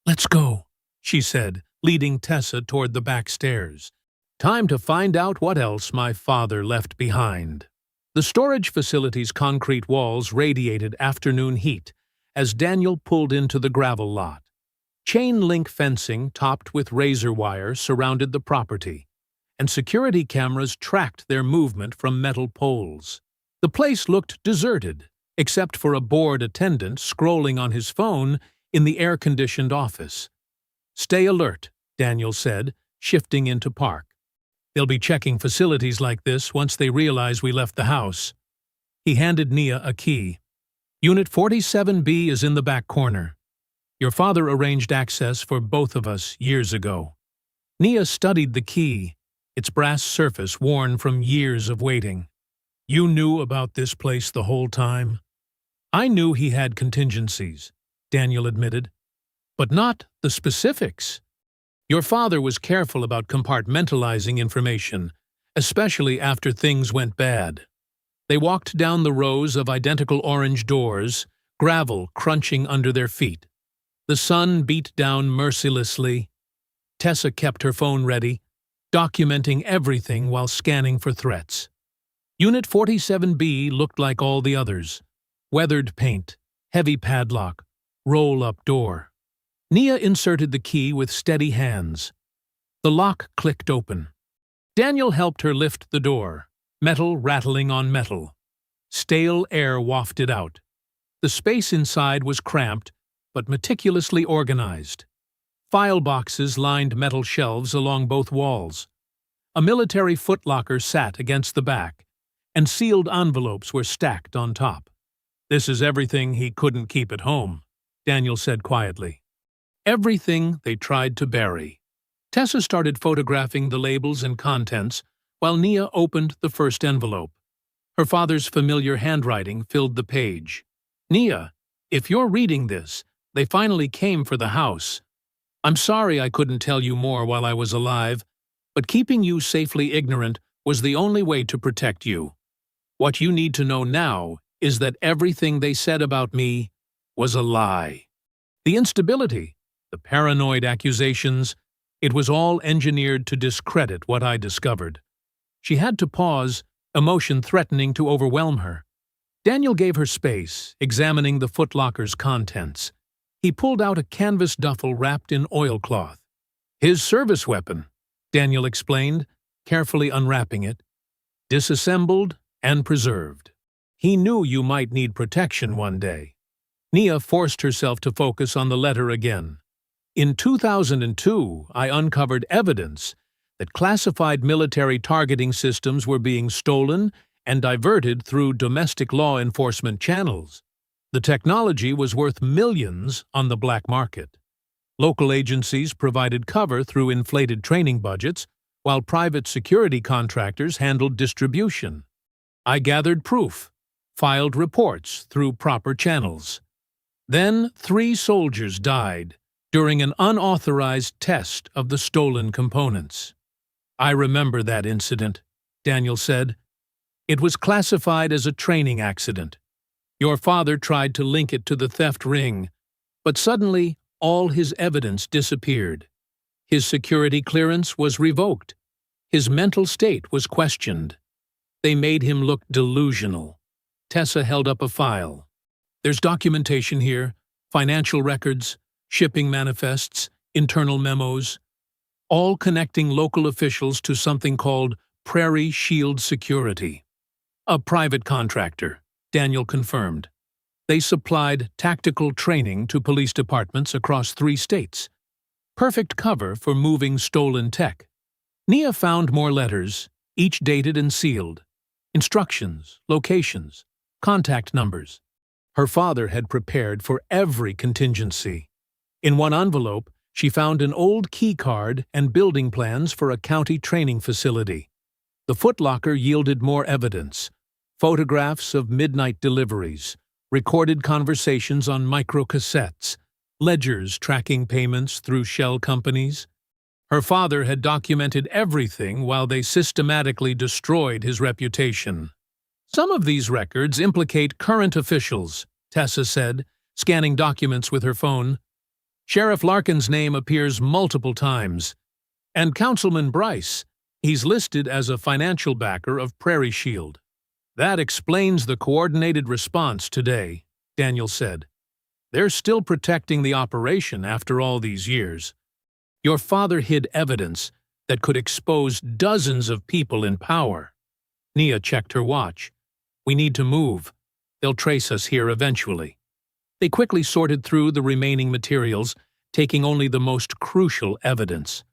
"Let's go," she said, leading Tessa toward the back stairs. "Time to find out what else my father left behind." The storage facility's concrete walls radiated afternoon heat as Daniel pulled into the gravel lot. Chain-link fencing topped with razor wire surrounded the property, and security cameras tracked their movement from metal poles. The place looked deserted, except for a bored attendant scrolling on his phone in the air-conditioned office. "Stay alert," Daniel said, shifting into park. "They'll be checking facilities like this once they realize we left the house." He handed Nia a key. "Unit 47B is in the back corner. Your father arranged access for both of us years ago." Nia studied the key, its brass surface worn from years of waiting. "You knew about this place the whole time?" "I knew he had contingencies, Daniel admitted. But not the specifics. Your father was careful about compartmentalizing information, especially after things went bad. They walked down the rows of identical orange doors, gravel crunching under their feet. The sun beat down mercilessly. Tessa kept her phone ready, documenting everything while scanning for threats. Unit 47B looked like all the others. Weathered paint, heavy padlock, roll-up door. Nia inserted the key with steady hands. The lock clicked open. Daniel helped her lift the door, metal rattling on metal. Stale air wafted out. The space inside was cramped, but meticulously organized. File boxes lined metal shelves along both walls. A military footlocker sat against the back, and sealed envelopes were stacked on top. "This is everything he couldn't keep at home," Daniel said quietly. Everything they tried to bury. Tessa started photographing the labels and contents, while Nia opened the first envelope. Her father's familiar handwriting filled the page. "Nia, if you're reading this, they finally came for the house. I'm sorry I couldn't tell you more while I was alive, but keeping you safely ignorant was the only way to protect you. What you need to know now is that everything they said about me was a lie. The instability, the paranoid accusations, it was all engineered to discredit what I discovered." She had to pause, emotion threatening to overwhelm her. Daniel gave her space, examining the footlocker's contents. He pulled out a canvas duffel wrapped in oilcloth. "His service weapon," Daniel explained, carefully unwrapping it. "Disassembled and preserved. He knew you might need protection one day." Nia forced herself to focus on the letter again. "In 2002, I uncovered evidence that classified military targeting systems were being stolen and diverted through domestic law enforcement channels. The technology was worth millions on the black market. Local agencies provided cover through inflated training budgets, while private security contractors handled distribution. I gathered proof, filed reports through proper channels. Then 3 soldiers died during an unauthorized test of the stolen components." "I remember that incident," Daniel said. "It was classified as a training accident. Your father tried to link it to the theft ring, but suddenly all his evidence disappeared. His security clearance was revoked. His mental state was questioned. They made him look delusional." Tessa held up a file. "There's documentation here, financial records, shipping manifests, internal memos, all connecting local officials to something called Prairie Shield Security. A private contractor," Daniel confirmed. "They supplied tactical training to police departments across 3 states. Perfect cover for moving stolen tech." Nia found more letters, each dated and sealed. Instructions, locations, contact numbers. Her father had prepared for every contingency. In one envelope, she found an old key card and building plans for a county training facility. The footlocker yielded more evidence. Photographs of midnight deliveries, recorded conversations on microcassettes, ledgers tracking payments through shell companies. Her father had documented everything while they systematically destroyed his reputation. "Some of these records implicate current officials," Tessa said, scanning documents with her phone. "Sheriff Larkin's name appears multiple times. And Councilman Bryce, he's listed as a financial backer of Prairie Shield." "That explains the coordinated response today," Daniel said. "They're still protecting the operation after all these years. Your father hid evidence that could expose dozens of people in power." Nia checked her watch. "We need to move. They'll trace us here eventually." They quickly sorted through the remaining materials, taking only the most crucial evidence.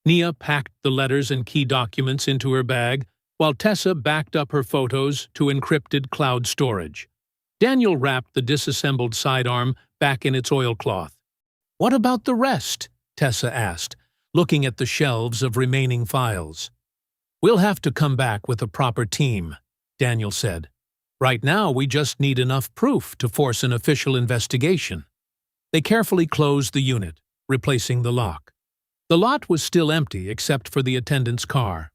Nia packed the letters and key documents into her bag, while Tessa backed up her photos to encrypted cloud storage. Daniel wrapped the disassembled sidearm back in its oilcloth. "What about the rest?" Tessa asked, looking at the shelves of remaining files. "We'll have to come back with a proper team," Daniel said. "Right now we just need enough proof to force an official investigation." They carefully closed the unit, replacing the lock. The lot was still empty except for the attendant's car.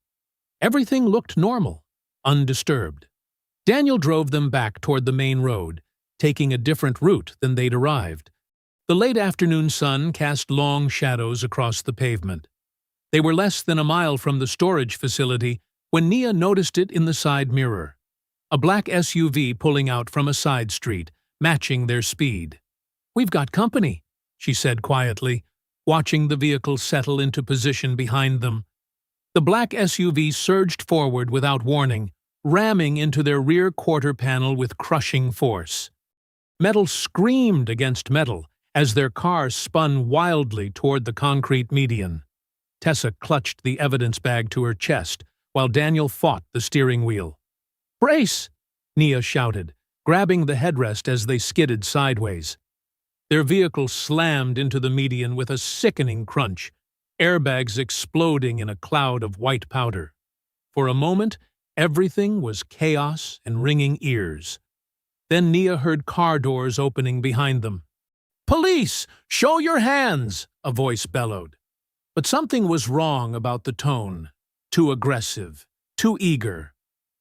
Everything looked normal, undisturbed. Daniel drove them back toward the main road, taking a different route than they'd arrived. The late afternoon sun cast long shadows across the pavement. They were less than a mile from the storage facility when Nia noticed it in the side mirror. A black SUV pulling out from a side street, matching their speed. "We've got company," she said quietly, watching the vehicle settle into position behind them. The black SUV surged forward without warning, ramming into their rear quarter panel with crushing force. Metal screamed against metal as their car spun wildly toward the concrete median. Tessa clutched the evidence bag to her chest while Daniel fought the steering wheel. "Brace!" Nia shouted, grabbing the headrest as they skidded sideways. Their vehicle slammed into the median with a sickening crunch, airbags exploding in a cloud of white powder. For a moment, everything was chaos and ringing ears. Then Nia heard car doors opening behind them. "Police! Show your hands!" a voice bellowed. But something was wrong about the tone. Too aggressive, too eager.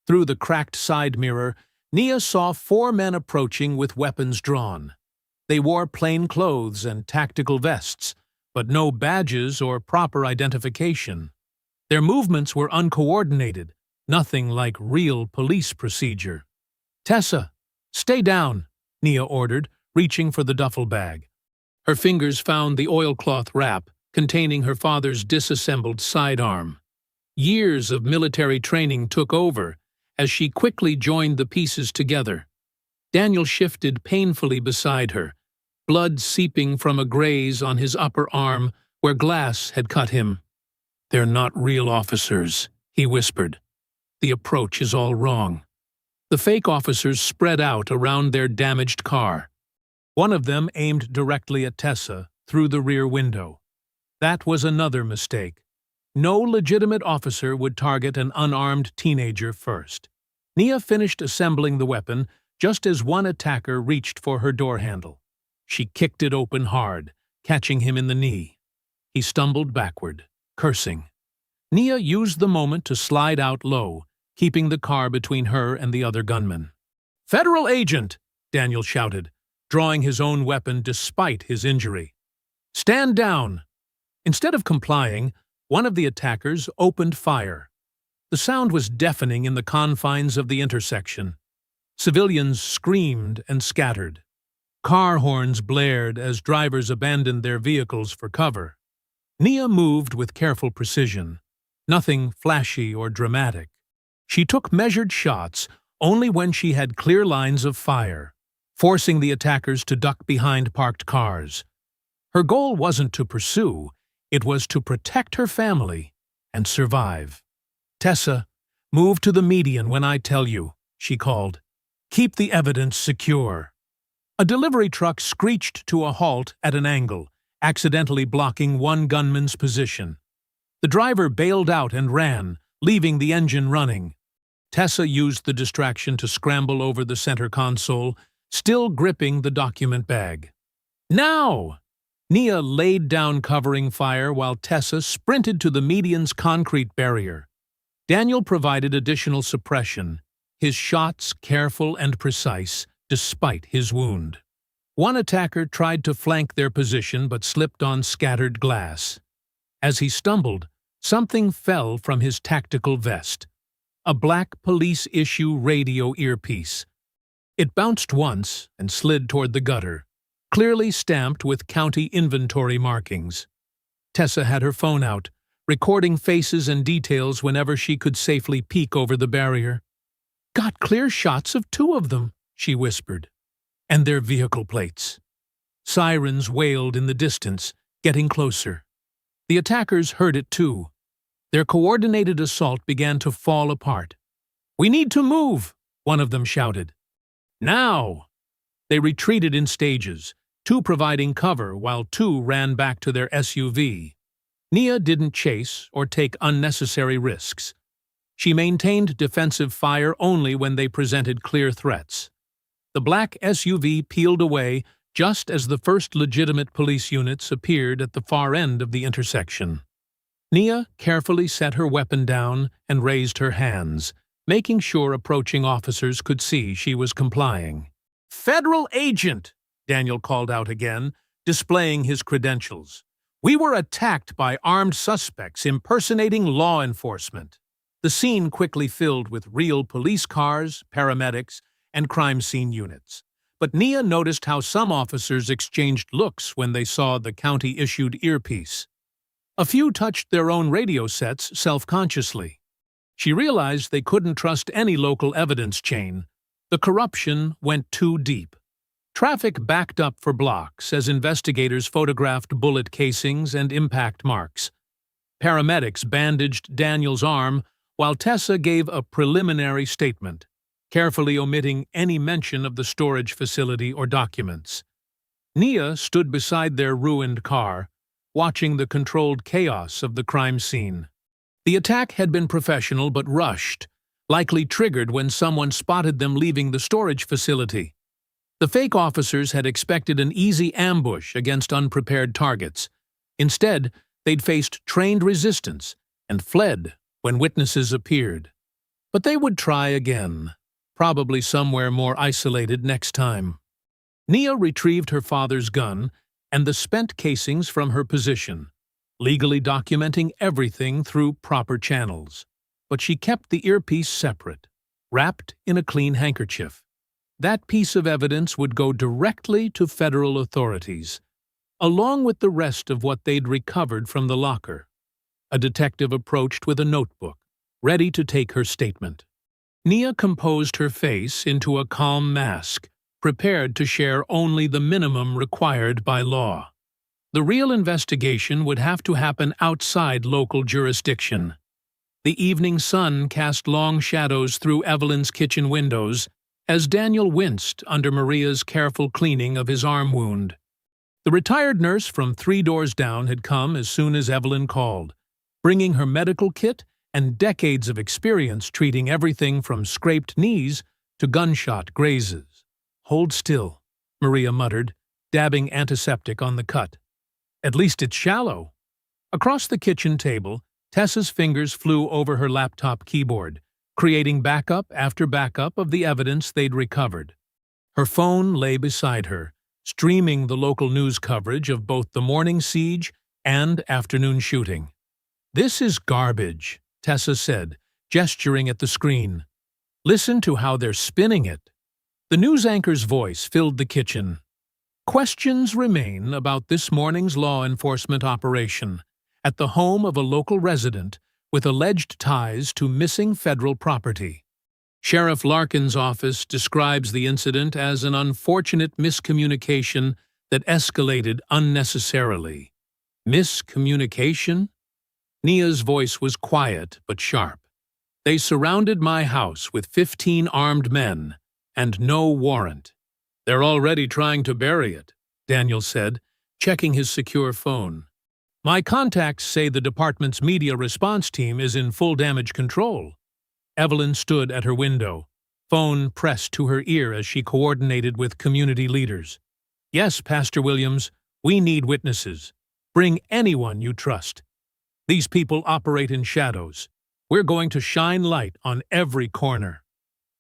Through the cracked side mirror, Nia saw 4 men approaching with weapons drawn. They wore plain clothes and tactical vests, but no badges or proper identification. Their movements were uncoordinated, nothing like real police procedure. "Tessa, stay down," Nia ordered, reaching for the duffel bag. Her fingers found the oilcloth wrap containing her father's disassembled sidearm. Years of military training took over as she quickly joined the pieces together. Daniel shifted painfully beside her, blood seeping from a graze on his upper arm where glass had cut him. "They're not real officers," he whispered. "The approach is all wrong." The fake officers spread out around their damaged car. One of them aimed directly at Tessa through the rear window. That was another mistake. No legitimate officer would target an unarmed teenager first. Nia finished assembling the weapon just as one attacker reached for her door handle. She kicked it open hard, catching him in the knee. He stumbled backward, cursing. Nia used the moment to slide out low, keeping the car between her and the other gunman. "Federal agent!" Daniel shouted, drawing his own weapon despite his injury. "Stand down!" Instead of complying, one of the attackers opened fire. The sound was deafening in the confines of the intersection. Civilians screamed and scattered. Car horns blared as drivers abandoned their vehicles for cover. Nia moved with careful precision, nothing flashy or dramatic. She took measured shots only when she had clear lines of fire, forcing the attackers to duck behind parked cars. Her goal wasn't to pursue, it was to protect her family and survive. "Tessa, move to the median when I tell you," she called. "Keep the evidence secure." A delivery truck screeched to a halt at an angle, accidentally blocking one gunman's position. The driver bailed out and ran, leaving the engine running. Tessa used the distraction to scramble over the center console, still gripping the document bag. "Now!" Nia laid down covering fire while Tessa sprinted to the median's concrete barrier. Daniel provided additional suppression, his shots careful and precise, despite his wound. One attacker tried to flank their position but slipped on scattered glass. As he stumbled, something fell from his tactical vest. A black police-issue radio earpiece. It bounced once and slid toward the gutter, clearly stamped with county inventory markings. Tessa had her phone out, recording faces and details whenever she could safely peek over the barrier. "Got clear shots of 2 of them," she whispered. "And their vehicle plates." Sirens wailed in the distance, getting closer. The attackers heard it too. Their coordinated assault began to fall apart. "We need to move," one of them shouted. "Now!" They retreated in stages, 2 providing cover while 2 ran back to their SUV. Nia didn't chase or take unnecessary risks. She maintained defensive fire only when they presented clear threats. The black SUV peeled away, just as the first legitimate police units appeared at the far end of the intersection. Nia carefully set her weapon down and raised her hands, making sure approaching officers could see she was complying. "Federal agent!" Daniel called out again, displaying his credentials. "We were attacked by armed suspects impersonating law enforcement." The scene quickly filled with real police cars, paramedics, and crime scene units. But Nia noticed how some officers exchanged looks when they saw the county-issued earpiece. A few touched their own radio sets self-consciously. She realized they couldn't trust any local evidence chain. The corruption went too deep. Traffic backed up for blocks as investigators photographed bullet casings and impact marks. Paramedics bandaged Daniel's arm while Tessa gave a preliminary statement, carefully omitting any mention of the storage facility or documents. Nia stood beside their ruined car, watching the controlled chaos of the crime scene. The attack had been professional but rushed, likely triggered when someone spotted them leaving the storage facility. The fake officers had expected an easy ambush against unprepared targets. Instead, they'd faced trained resistance and fled when witnesses appeared. But they would try again, probably somewhere more isolated next time. Nia retrieved her father's gun and the spent casings from her position, legally documenting everything through proper channels. But she kept the earpiece separate, wrapped in a clean handkerchief. That piece of evidence would go directly to federal authorities, along with the rest of what they'd recovered from the locker. A detective approached with a notebook, ready to take her statement. Nia composed her face into a calm mask, prepared to share only the minimum required by law. The real investigation would have to happen outside local jurisdiction. The evening sun cast long shadows through Evelyn's kitchen windows as Daniel winced under Maria's careful cleaning of his arm wound. The retired nurse from 3 doors down had come as soon as Evelyn called, bringing her medical kit and decades of experience treating everything from scraped knees to gunshot grazes. "Hold still," Maria muttered, dabbing antiseptic on the cut. "At least it's shallow." Across the kitchen table, Tessa's fingers flew over her laptop keyboard, creating backup after backup of the evidence they'd recovered. Her phone lay beside her, streaming the local news coverage of both the morning siege and afternoon shooting. "This is garbage," Tessa said, gesturing at the screen. "Listen to how they're spinning it." The news anchor's voice filled the kitchen. "Questions remain about this morning's law enforcement operation at the home of a local resident with alleged ties to missing federal property. Sheriff Larkin's office describes the incident as an unfortunate miscommunication that escalated unnecessarily." Miscommunication? Nia's voice was quiet but sharp. "They surrounded my house with 15 armed men, and no warrant. They're already trying to bury it," Daniel said, checking his secure phone. "My contacts say the department's media response team is in full damage control." Evelyn stood at her window, phone pressed to her ear as she coordinated with community leaders. "Yes, Pastor Williams, we need witnesses. Bring anyone you trust. These people operate in shadows. We're going to shine light on every corner."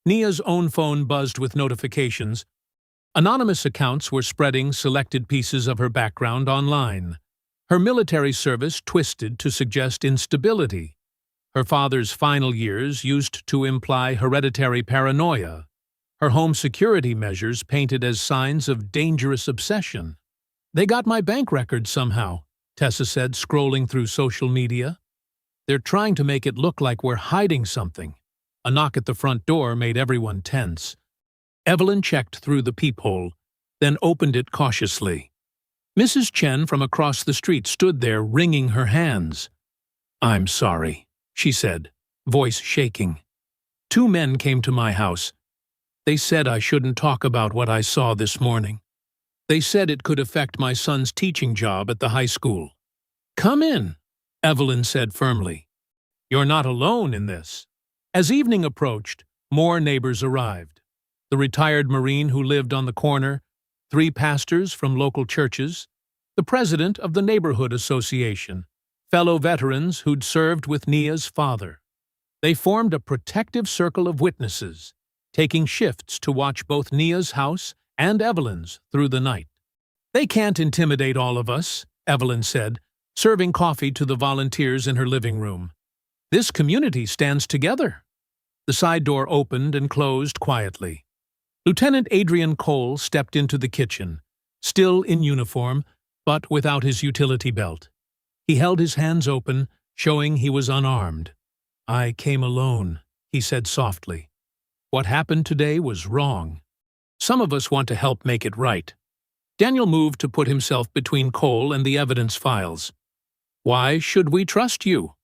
Nia's own phone buzzed with notifications. Anonymous accounts were spreading selected pieces of her background online. Her military service twisted to suggest instability. Her father's final years used to imply hereditary paranoia. Her home security measures painted as signs of dangerous obsession. "They got my bank records somehow," Tessa said, scrolling through social media. "They're trying to make it look like we're hiding something." A knock at the front door made everyone tense. Evelyn checked through the peephole, then opened it cautiously. Mrs. Chen from across the street stood there, wringing her hands. "I'm sorry," she said, voice shaking. "2 men came to my house. They said I shouldn't talk about what I saw this morning. They said it could affect my son's teaching job at the high school." "Come in," Evelyn said firmly. "You're not alone in this." As evening approached, more neighbors arrived. The retired Marine who lived on the corner, 3 pastors from local churches, the president of the neighborhood association, fellow veterans who'd served with Nia's father. They formed a protective circle of witnesses, taking shifts to watch both Nia's house and Evelyn's through the night. "They can't intimidate all of us," Evelyn said, serving coffee to the volunteers in her living room. "This community stands together." The side door opened and closed quietly. Lieutenant Adrian Cole stepped into the kitchen, still in uniform, but without his utility belt. He held his hands open, showing he was unarmed. "I came alone," he said softly. "What happened today was wrong. Some of us want to help make it right." Daniel moved to put himself between Cole and the evidence files. "Why should we trust you?"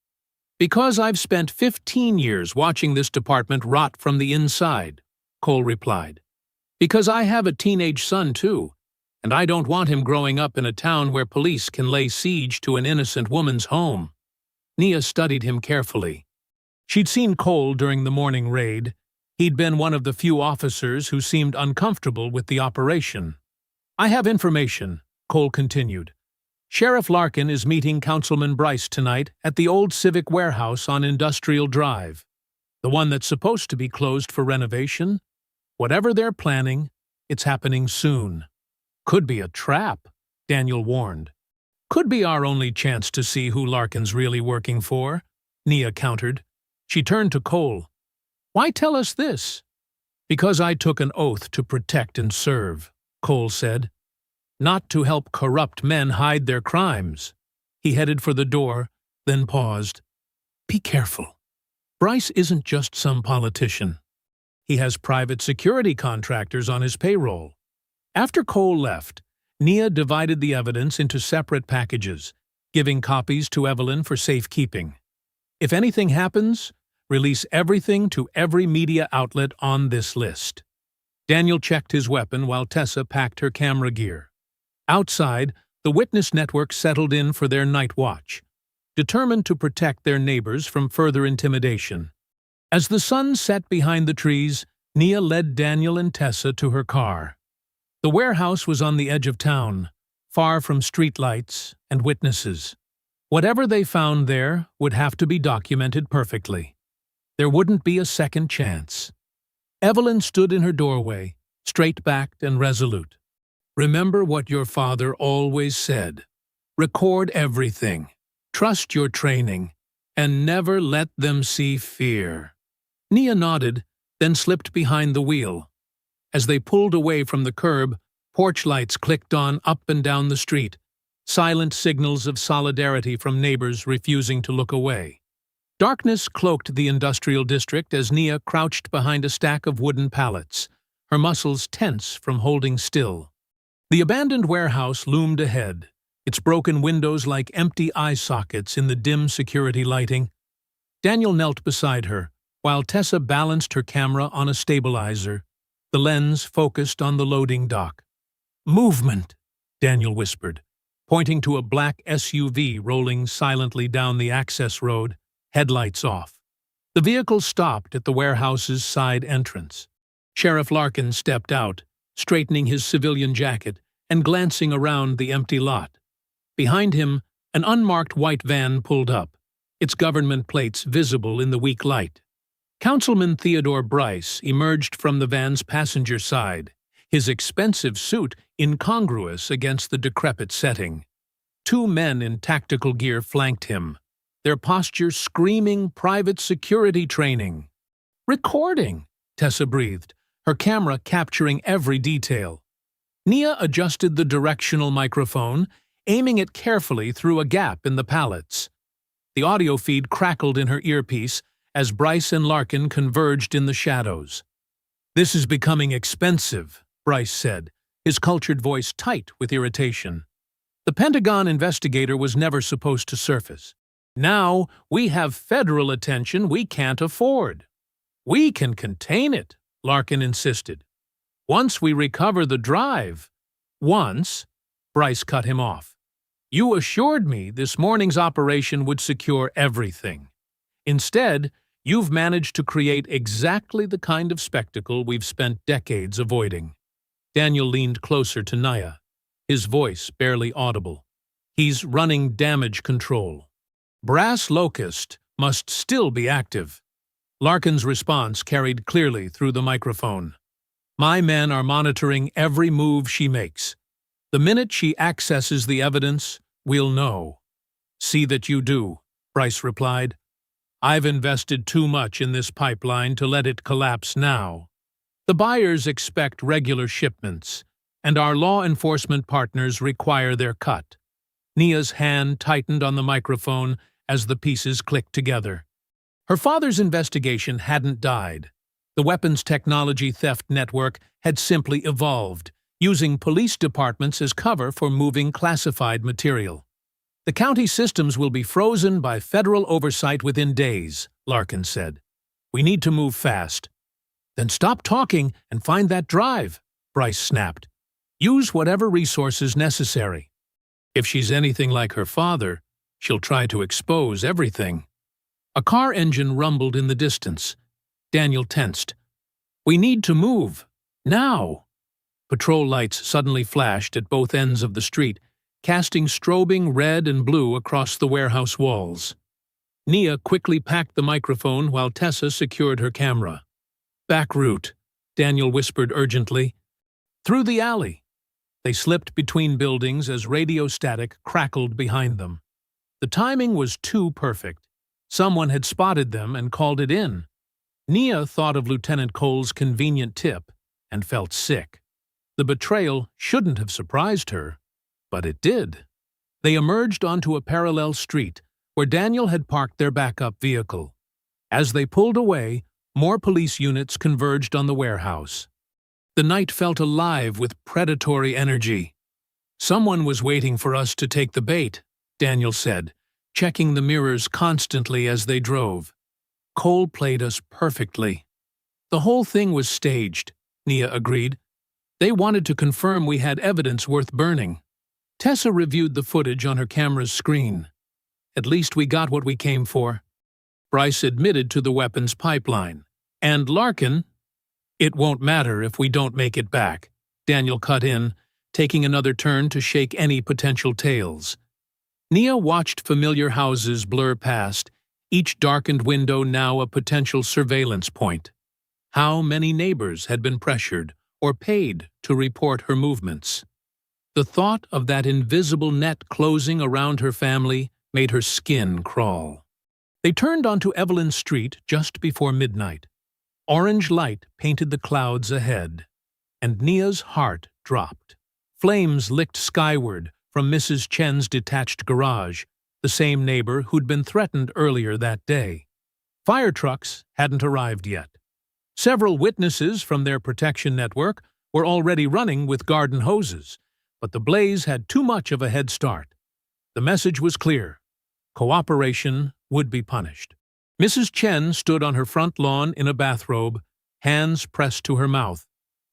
"Because I've spent 15 years watching this department rot from the inside," Cole replied. "Because I have a teenage son, too, and I don't want him growing up in a town where police can lay siege to an innocent woman's home." Nia studied him carefully. She'd seen Cole during the morning raid. He'd been one of the few officers who seemed uncomfortable with the operation. "I have information," Cole continued. "Sheriff Larkin is meeting Councilman Bryce tonight at the old Civic Warehouse on Industrial Drive, the one that's supposed to be closed for renovation. Whatever they're planning, it's happening soon." "Could be a trap," Daniel warned. "Could be our only chance to see who Larkin's really working for," Nia countered. She turned to Cole. "Why tell us this?" "Because I took an oath to protect and serve," Cole said. "Not to help corrupt men hide their crimes." He headed for the door, then paused. "Be careful. Bryce isn't just some politician. He has private security contractors on his payroll." After Cole left, Nia divided the evidence into separate packages, giving copies to Evelyn for safekeeping. "If anything happens, release everything to every media outlet on this list." Daniel checked his weapon while Tessa packed her camera gear. Outside, the witness network settled in for their night watch, determined to protect their neighbors from further intimidation. As the sun set behind the trees, Nia led Daniel and Tessa to her car. The warehouse was on the edge of town, far from streetlights and witnesses. Whatever they found there would have to be documented perfectly. There wouldn't be a second chance. Evelyn stood in her doorway, straight-backed and resolute. "Remember what your father always said. Record everything. Trust your training. And never let them see fear." Nia nodded, then slipped behind the wheel. As they pulled away from the curb, porch lights clicked on up and down the street, silent signals of solidarity from neighbors refusing to look away. Darkness cloaked the industrial district as Nia crouched behind a stack of wooden pallets, her muscles tense from holding still. The abandoned warehouse loomed ahead, its broken windows like empty eye sockets in the dim security lighting. Daniel knelt beside her, while Tessa balanced her camera on a stabilizer, the lens focused on the loading dock. "Movement," Daniel whispered, pointing to a black SUV rolling silently down the access road, headlights off. The vehicle stopped at the warehouse's side entrance. Sheriff Larkin stepped out, straightening his civilian jacket and glancing around the empty lot. Behind him, an unmarked white van pulled up, its government plates visible in the weak light. Councilman Theodore Bryce emerged from the van's passenger side, his expensive suit incongruous against the decrepit setting. 2 men in tactical gear flanked him, their posture screaming private security training. "Recording," Tessa breathed, her camera capturing every detail. Nia adjusted the directional microphone, aiming it carefully through a gap in the pallets. The audio feed crackled in her earpiece as Bryce and Larkin converged in the shadows. "This is becoming expensive," Bryce said, his cultured voice tight with irritation. "The Pentagon investigator was never supposed to surface. Now we have federal attention we can't afford." "We can contain it," Larkin insisted. "Once we recover the drive." "Once?" Bryce cut him off. "You assured me this morning's operation would secure everything. Instead, you've managed to create exactly the kind of spectacle we've spent decades avoiding." Daniel leaned closer to Nia, his voice barely audible. "He's running damage control. Brass Locust must still be active." Larkin's response carried clearly through the microphone. "My men are monitoring every move she makes. The minute she accesses the evidence, we'll know." "See that you do," Bryce replied. "I've invested too much in this pipeline to let it collapse now. The buyers expect regular shipments, and our law enforcement partners require their cut." Nia's hand tightened on the microphone as the pieces clicked together. Her father's investigation hadn't died. The weapons technology theft network had simply evolved, using police departments as cover for moving classified material. "The county systems will be frozen by federal oversight within days," Larkin said. "We need to move fast." "Then stop talking and find that drive," Bryce snapped. "Use whatever resources necessary." "If she's anything like her father, she'll try to expose everything." A car engine rumbled in the distance. Daniel tensed. "We need to move. Now!" Patrol lights suddenly flashed at both ends of the street, casting strobing red and blue across the warehouse walls. Nia quickly packed the microphone while Tessa secured her camera. "Back route," Daniel whispered urgently. "Through the alley." They slipped between buildings as radio static crackled behind them. The timing was too perfect. Someone had spotted them and called it in. Nia thought of Lieutenant Cole's convenient tip and felt sick. The betrayal shouldn't have surprised her, but it did. They emerged onto a parallel street where Daniel had parked their backup vehicle. As they pulled away, more police units converged on the warehouse. The night felt alive with predatory energy. "Someone was waiting for us to take the bait," Daniel said, checking the mirrors constantly as they drove. "Cole played us perfectly." "The whole thing was staged," Nia agreed. "They wanted to confirm we had evidence worth burning." Tessa reviewed the footage on her camera's screen. "At least we got what we came for." Bryce admitted to the weapons pipeline. "And Larkin—" "It won't matter if we don't make it back," Daniel cut in, taking another turn to shake any potential tails. Nia watched familiar houses blur past, each darkened window now a potential surveillance point. How many neighbors had been pressured or paid to report her movements? The thought of that invisible net closing around her family made her skin crawl. They turned onto Evelyn Street just before midnight. Orange light painted the clouds ahead, and Nia's heart dropped. Flames licked skyward from Mrs. Chen's detached garage, the same neighbor who'd been threatened earlier that day. Fire trucks hadn't arrived yet. Several witnesses from their protection network were already running with garden hoses, but the blaze had too much of a head start. The message was clear. Cooperation would be punished. Mrs. Chen stood on her front lawn in a bathrobe, hands pressed to her mouth,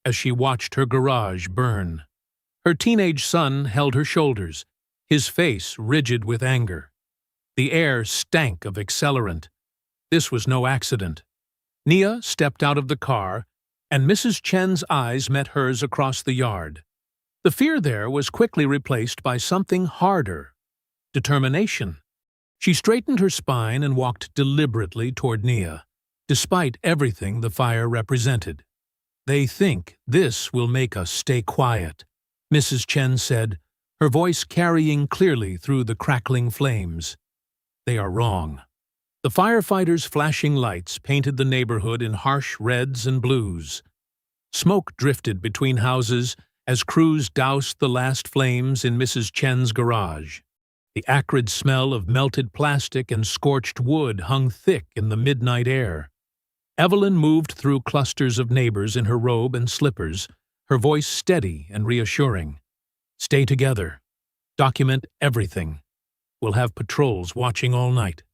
as she watched her garage burn. Her teenage son held her shoulders, his face rigid with anger. The air stank of accelerant. This was no accident. Nia stepped out of the car, and Mrs. Chen's eyes met hers across the yard. The fear there was quickly replaced by something harder: determination. She straightened her spine and walked deliberately toward Nia, despite everything the fire represented. "They think this will make us stay quiet," Mrs. Chen said, her voice carrying clearly through the crackling flames. "They are wrong." The firefighters' flashing lights painted the neighborhood in harsh reds and blues. Smoke drifted between houses as crews doused the last flames in Mrs. Chen's garage. The acrid smell of melted plastic and scorched wood hung thick in the midnight air. Evelyn moved through clusters of neighbors in her robe and slippers, her voice steady and reassuring. "Stay together. Document everything. We'll have patrols watching all night."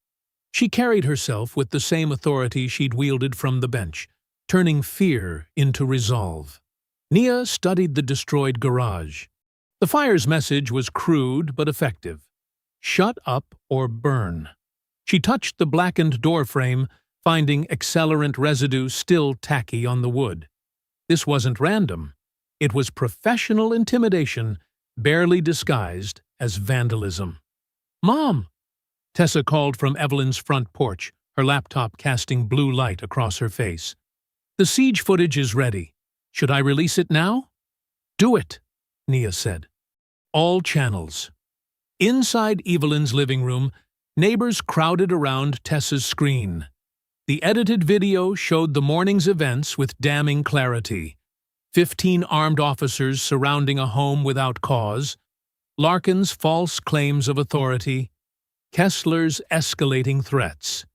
She carried herself with the same authority she'd wielded from the bench, turning fear into resolve. Nia studied the destroyed garage. The fire's message was crude but effective. Shut up or burn. She touched the blackened doorframe, finding accelerant residue still tacky on the wood. This wasn't random. It was professional intimidation, barely disguised as vandalism. "Mom!" Tessa called from Evelyn's front porch, her laptop casting blue light across her face. "The siege footage is ready. Should I release it now?" "Do it," Nia said. All channels. Inside Evelyn's living room, neighbors crowded around Tessa's screen. The edited video showed the morning's events with damning clarity. 15 armed officers surrounding a home without cause, Larkin's false claims of authority, Kessler's escalating threats.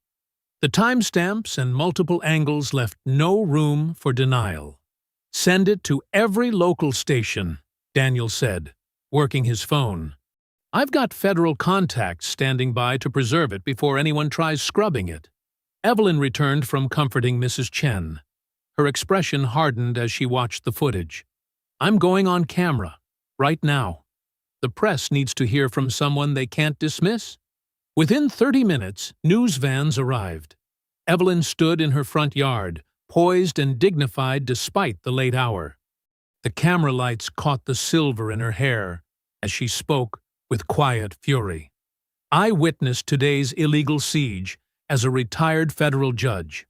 The timestamps and multiple angles left no room for denial. "Send it to every local station," Daniel said, working his phone. "I've got federal contacts standing by to preserve it before anyone tries scrubbing it." Evelyn returned from comforting Mrs. Chen. Her expression hardened as she watched the footage. "I'm going on camera, right now. The press needs to hear from someone they can't dismiss." Within 30 minutes, news vans arrived. Evelyn stood in her front yard, poised and dignified despite the late hour. The camera lights caught the silver in her hair as she spoke with quiet fury. "I witnessed today's illegal siege as a retired federal judge.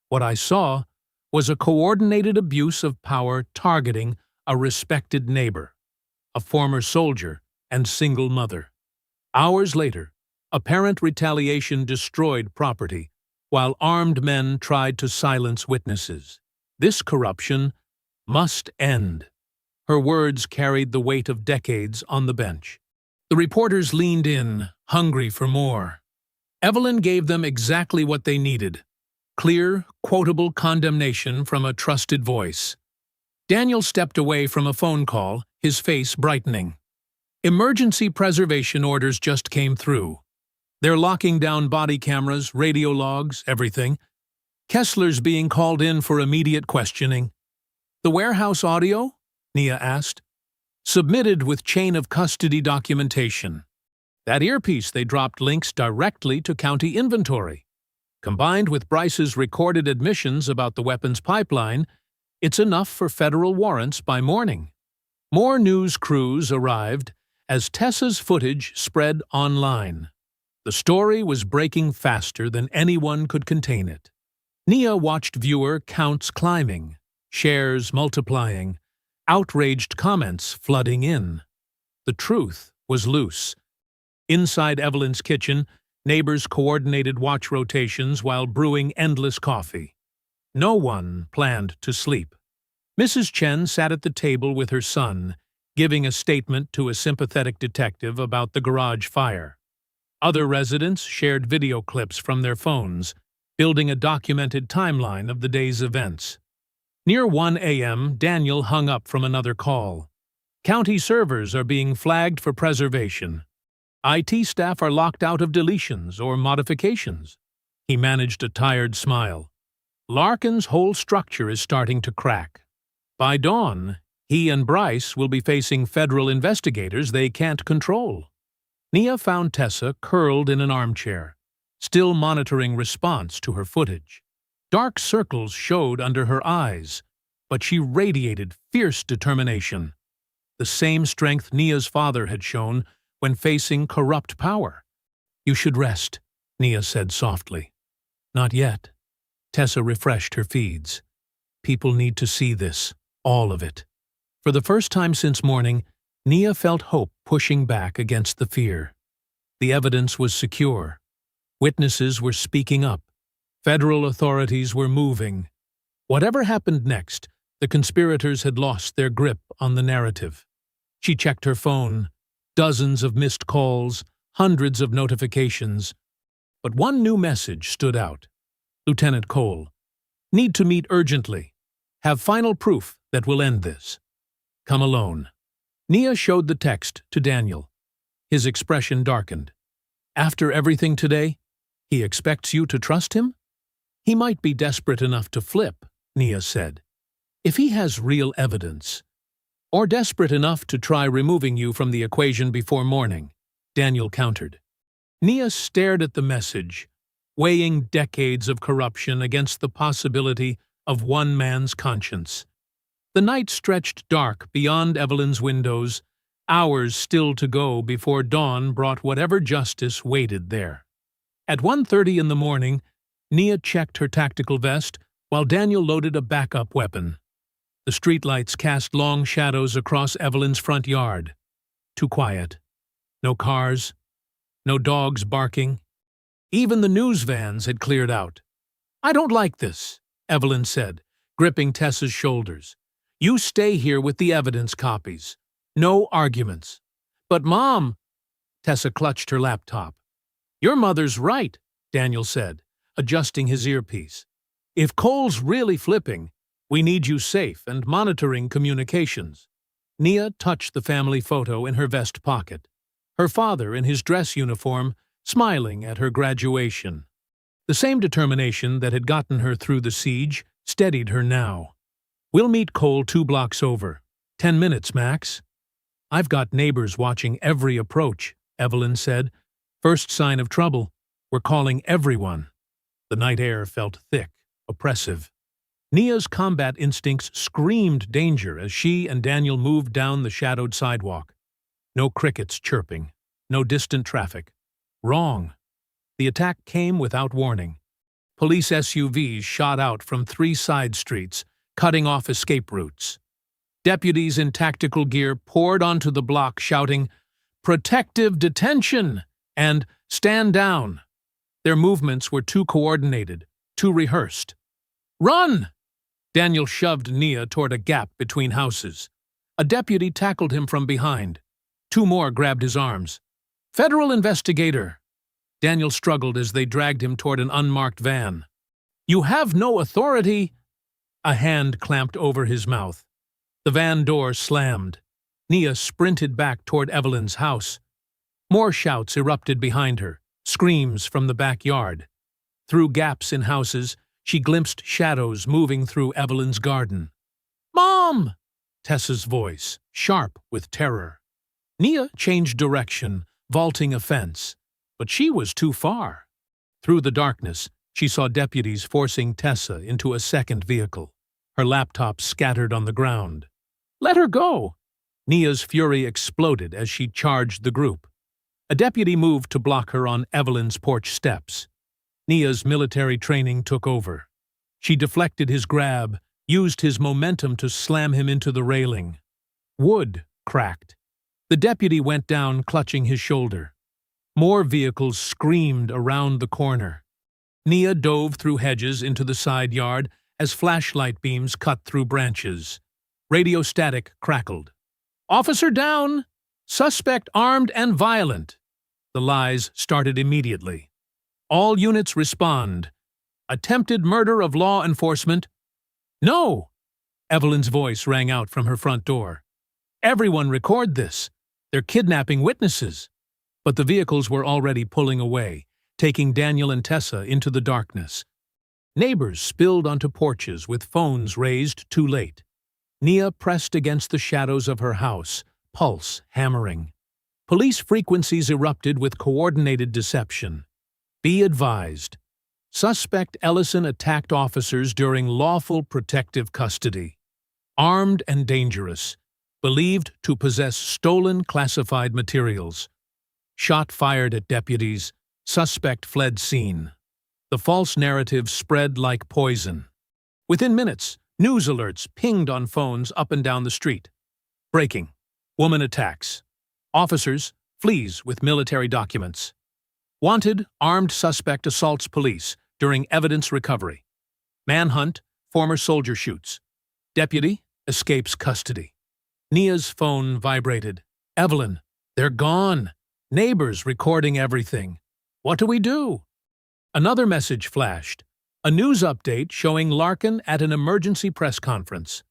What I saw was a coordinated abuse of power targeting a respected neighbor, a former soldier and single mother. Hours later, apparent retaliation destroyed property, while armed men tried to silence witnesses. This corruption must end." Her words carried the weight of decades on the bench. The reporters leaned in, hungry for more. Evelyn gave them exactly what they needed: clear, quotable condemnation from a trusted voice. Daniel stepped away from a phone call, his face brightening. Emergency preservation orders just came through. They're locking down body cameras, radio logs, everything. Kessler's being called in for immediate questioning. "The warehouse audio?" Nia asked. "Submitted with chain of custody documentation. That earpiece they dropped links directly to county inventory. Combined with Bryce's recorded admissions about the weapons pipeline, it's enough for federal warrants by morning." More news crews arrived as Tessa's footage spread online. The story was breaking faster than anyone could contain it. Nia watched viewer counts climbing, shares multiplying, outraged comments flooding in. The truth was loose. Inside Evelyn's kitchen, neighbors coordinated watch rotations while brewing endless coffee. No one planned to sleep. Mrs. Chen sat at the table with her son, giving a statement to a sympathetic detective about the garage fire. Other residents shared video clips from their phones, building a documented timeline of the day's events. Near 1 a.m., Daniel hung up from another call. "County servers are being flagged for preservation. IT staff are locked out of deletions or modifications." He managed a tired smile. "Larkin's whole structure is starting to crack. By dawn, he and Bryce will be facing federal investigators they can't control." Nia found Tessa curled in an armchair, still monitoring response to her footage. Dark circles showed under her eyes, but she radiated fierce determination. The same strength Nia's father had shown when facing corrupt power. "You should rest," Nia said softly. "Not yet." Tessa refreshed her feeds. "People need to see this, all of it." For the first time since morning, Nia felt hope pushing back against the fear. The evidence was secure. Witnesses were speaking up. Federal authorities were moving. Whatever happened next, the conspirators had lost their grip on the narrative. She checked her phone. Dozens of missed calls, hundreds of notifications. But one new message stood out. "Lieutenant Cole. Need to meet urgently. Have final proof that will end this. Come alone." Nia showed the text to Daniel. His expression darkened. "After everything today, he expects you to trust him?" "He might be desperate enough to flip," Nia said. "If he has real evidence. Or desperate enough to try removing you from the equation before morning," Daniel countered. Nia stared at the message, weighing decades of corruption against the possibility of one man's conscience. The night stretched dark beyond Evelyn's windows, hours still to go before dawn brought whatever justice waited there. At 1:30 in the morning, Nia checked her tactical vest while Daniel loaded a backup weapon. The streetlights cast long shadows across Evelyn's front yard. Too quiet. No cars. No dogs barking. Even the news vans had cleared out. "I don't like this," Evelyn said, gripping Tessa's shoulders. "You stay here with the evidence copies. No arguments." "But, Mom," Tessa clutched her laptop. "Your mother's right," Daniel said, adjusting his earpiece. "If Cole's really flipping, we need you safe and monitoring communications." Nia touched the family photo in her vest pocket. Her father in his dress uniform, smiling at her graduation. The same determination that had gotten her through the siege steadied her now. "We'll meet Cole 2 blocks over. 10 minutes, max." "I've got neighbors watching every approach," Evelyn said. "First sign of trouble, we're calling everyone." The night air felt thick, oppressive. Nia's combat instincts screamed danger as she and Daniel moved down the shadowed sidewalk. No crickets chirping, no distant traffic. Wrong. The attack came without warning. Police SUVs shot out from 3 side streets, cutting off escape routes. Deputies in tactical gear poured onto the block shouting, "Protective detention!" and "Stand down!" Their movements were too coordinated, too rehearsed. "Run!" Daniel shoved Nia toward a gap between houses. A deputy tackled him from behind. 2 more grabbed his arms. "Federal investigator!" Daniel struggled as they dragged him toward an unmarked van. "You have no authority!" A hand clamped over his mouth. The van door slammed. Nia sprinted back toward Evelyn's house. More shouts erupted behind her, screams from the backyard. Through gaps in houses, she glimpsed shadows moving through Evelyn's garden. "Mom!" Tessa's voice, sharp with terror. Nia changed direction, vaulting a fence, but she was too far. Through the darkness, she saw deputies forcing Tessa into a second vehicle, her laptop scattered on the ground. "Let her go!" Nia's fury exploded as she charged the group. A deputy moved to block her on Evelyn's porch steps. Nia's military training took over. She deflected his grab, used his momentum to slam him into the railing. Wood cracked. The deputy went down, clutching his shoulder. More vehicles screamed around the corner. Nia dove through hedges into the side yard as flashlight beams cut through branches. Radio static crackled. "Officer down! Suspect armed and violent!" The lies started immediately. "All units respond. Attempted murder of law enforcement." "No!" Evelyn's voice rang out from her front door. "Everyone record this. They're kidnapping witnesses." But the vehicles were already pulling away, taking Daniel and Tessa into the darkness. Neighbors spilled onto porches with phones raised too late. Nia pressed against the shadows of her house, pulse hammering. Police frequencies erupted with coordinated deception. "Be advised. Suspect Ellison attacked officers during lawful protective custody. Armed and dangerous. Believed to possess stolen classified materials. Shot fired at deputies. Suspect fled scene." The false narrative spread like poison. Within minutes, news alerts pinged on phones up and down the street. Breaking. Woman attacks. Officers flees with military documents. Wanted, armed suspect assaults police during evidence recovery. Manhunt, former soldier shoots. Deputy escapes custody. Nia's phone vibrated. "Evelyn, they're gone. Neighbors recording everything. What do we do?" Another message flashed. A news update showing Larkin at an emergency press conference.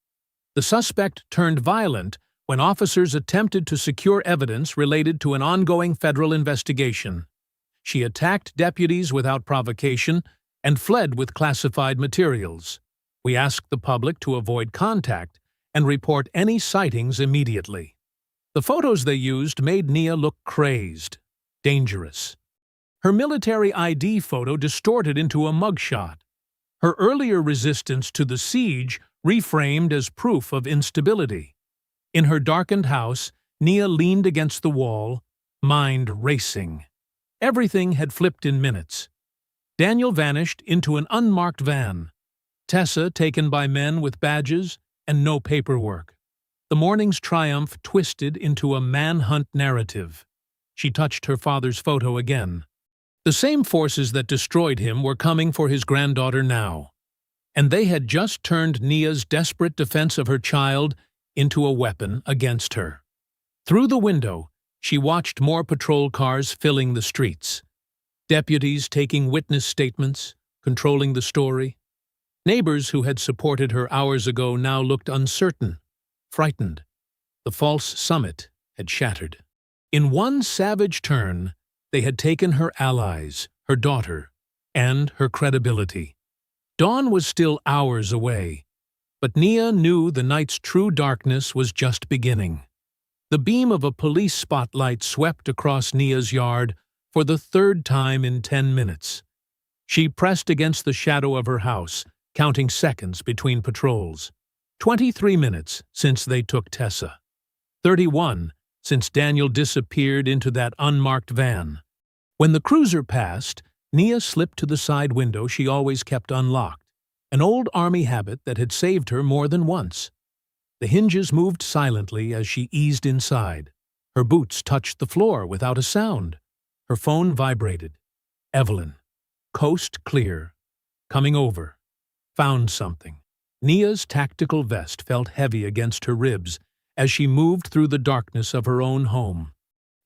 The suspect turned violent when officers attempted to secure evidence related to an ongoing federal investigation. She attacked deputies without provocation and fled with classified materials. "We ask the public to avoid contact and report any sightings immediately." The photos they used made Nia look crazed, dangerous. Her military ID photo distorted into a mugshot. Her earlier resistance to the siege reframed as proof of instability. In her darkened house, Nia leaned against the wall, mind racing. Everything had flipped in minutes. Daniel vanished into an unmarked van. Tessa taken by men with badges and no paperwork. The morning's triumph twisted into a manhunt narrative. She touched her father's photo again. The same forces that destroyed him were coming for his granddaughter now. And they had just turned Nia's desperate defense of her child into a weapon against her. Through the window, she watched more patrol cars filling the streets. Deputies taking witness statements, controlling the story. Neighbors who had supported her hours ago now looked uncertain, frightened. The false summit had shattered. In one savage turn, they had taken her allies, her daughter, and her credibility. Dawn was still hours away, but Nia knew the night's true darkness was just beginning. The beam of a police spotlight swept across Nia's yard for the third time in 10 minutes. She pressed against the shadow of her house, counting seconds between patrols. 23 minutes since they took Tessa. 31 since Daniel disappeared into that unmarked van. When the cruiser passed, Nia slipped to the side window she always kept unlocked, an old army habit that had saved her more than once. The hinges moved silently as she eased inside. Her boots touched the floor without a sound. Her phone vibrated. Evelyn. Coast clear. Coming over. Found something. Nia's tactical vest felt heavy against her ribs as she moved through the darkness of her own home.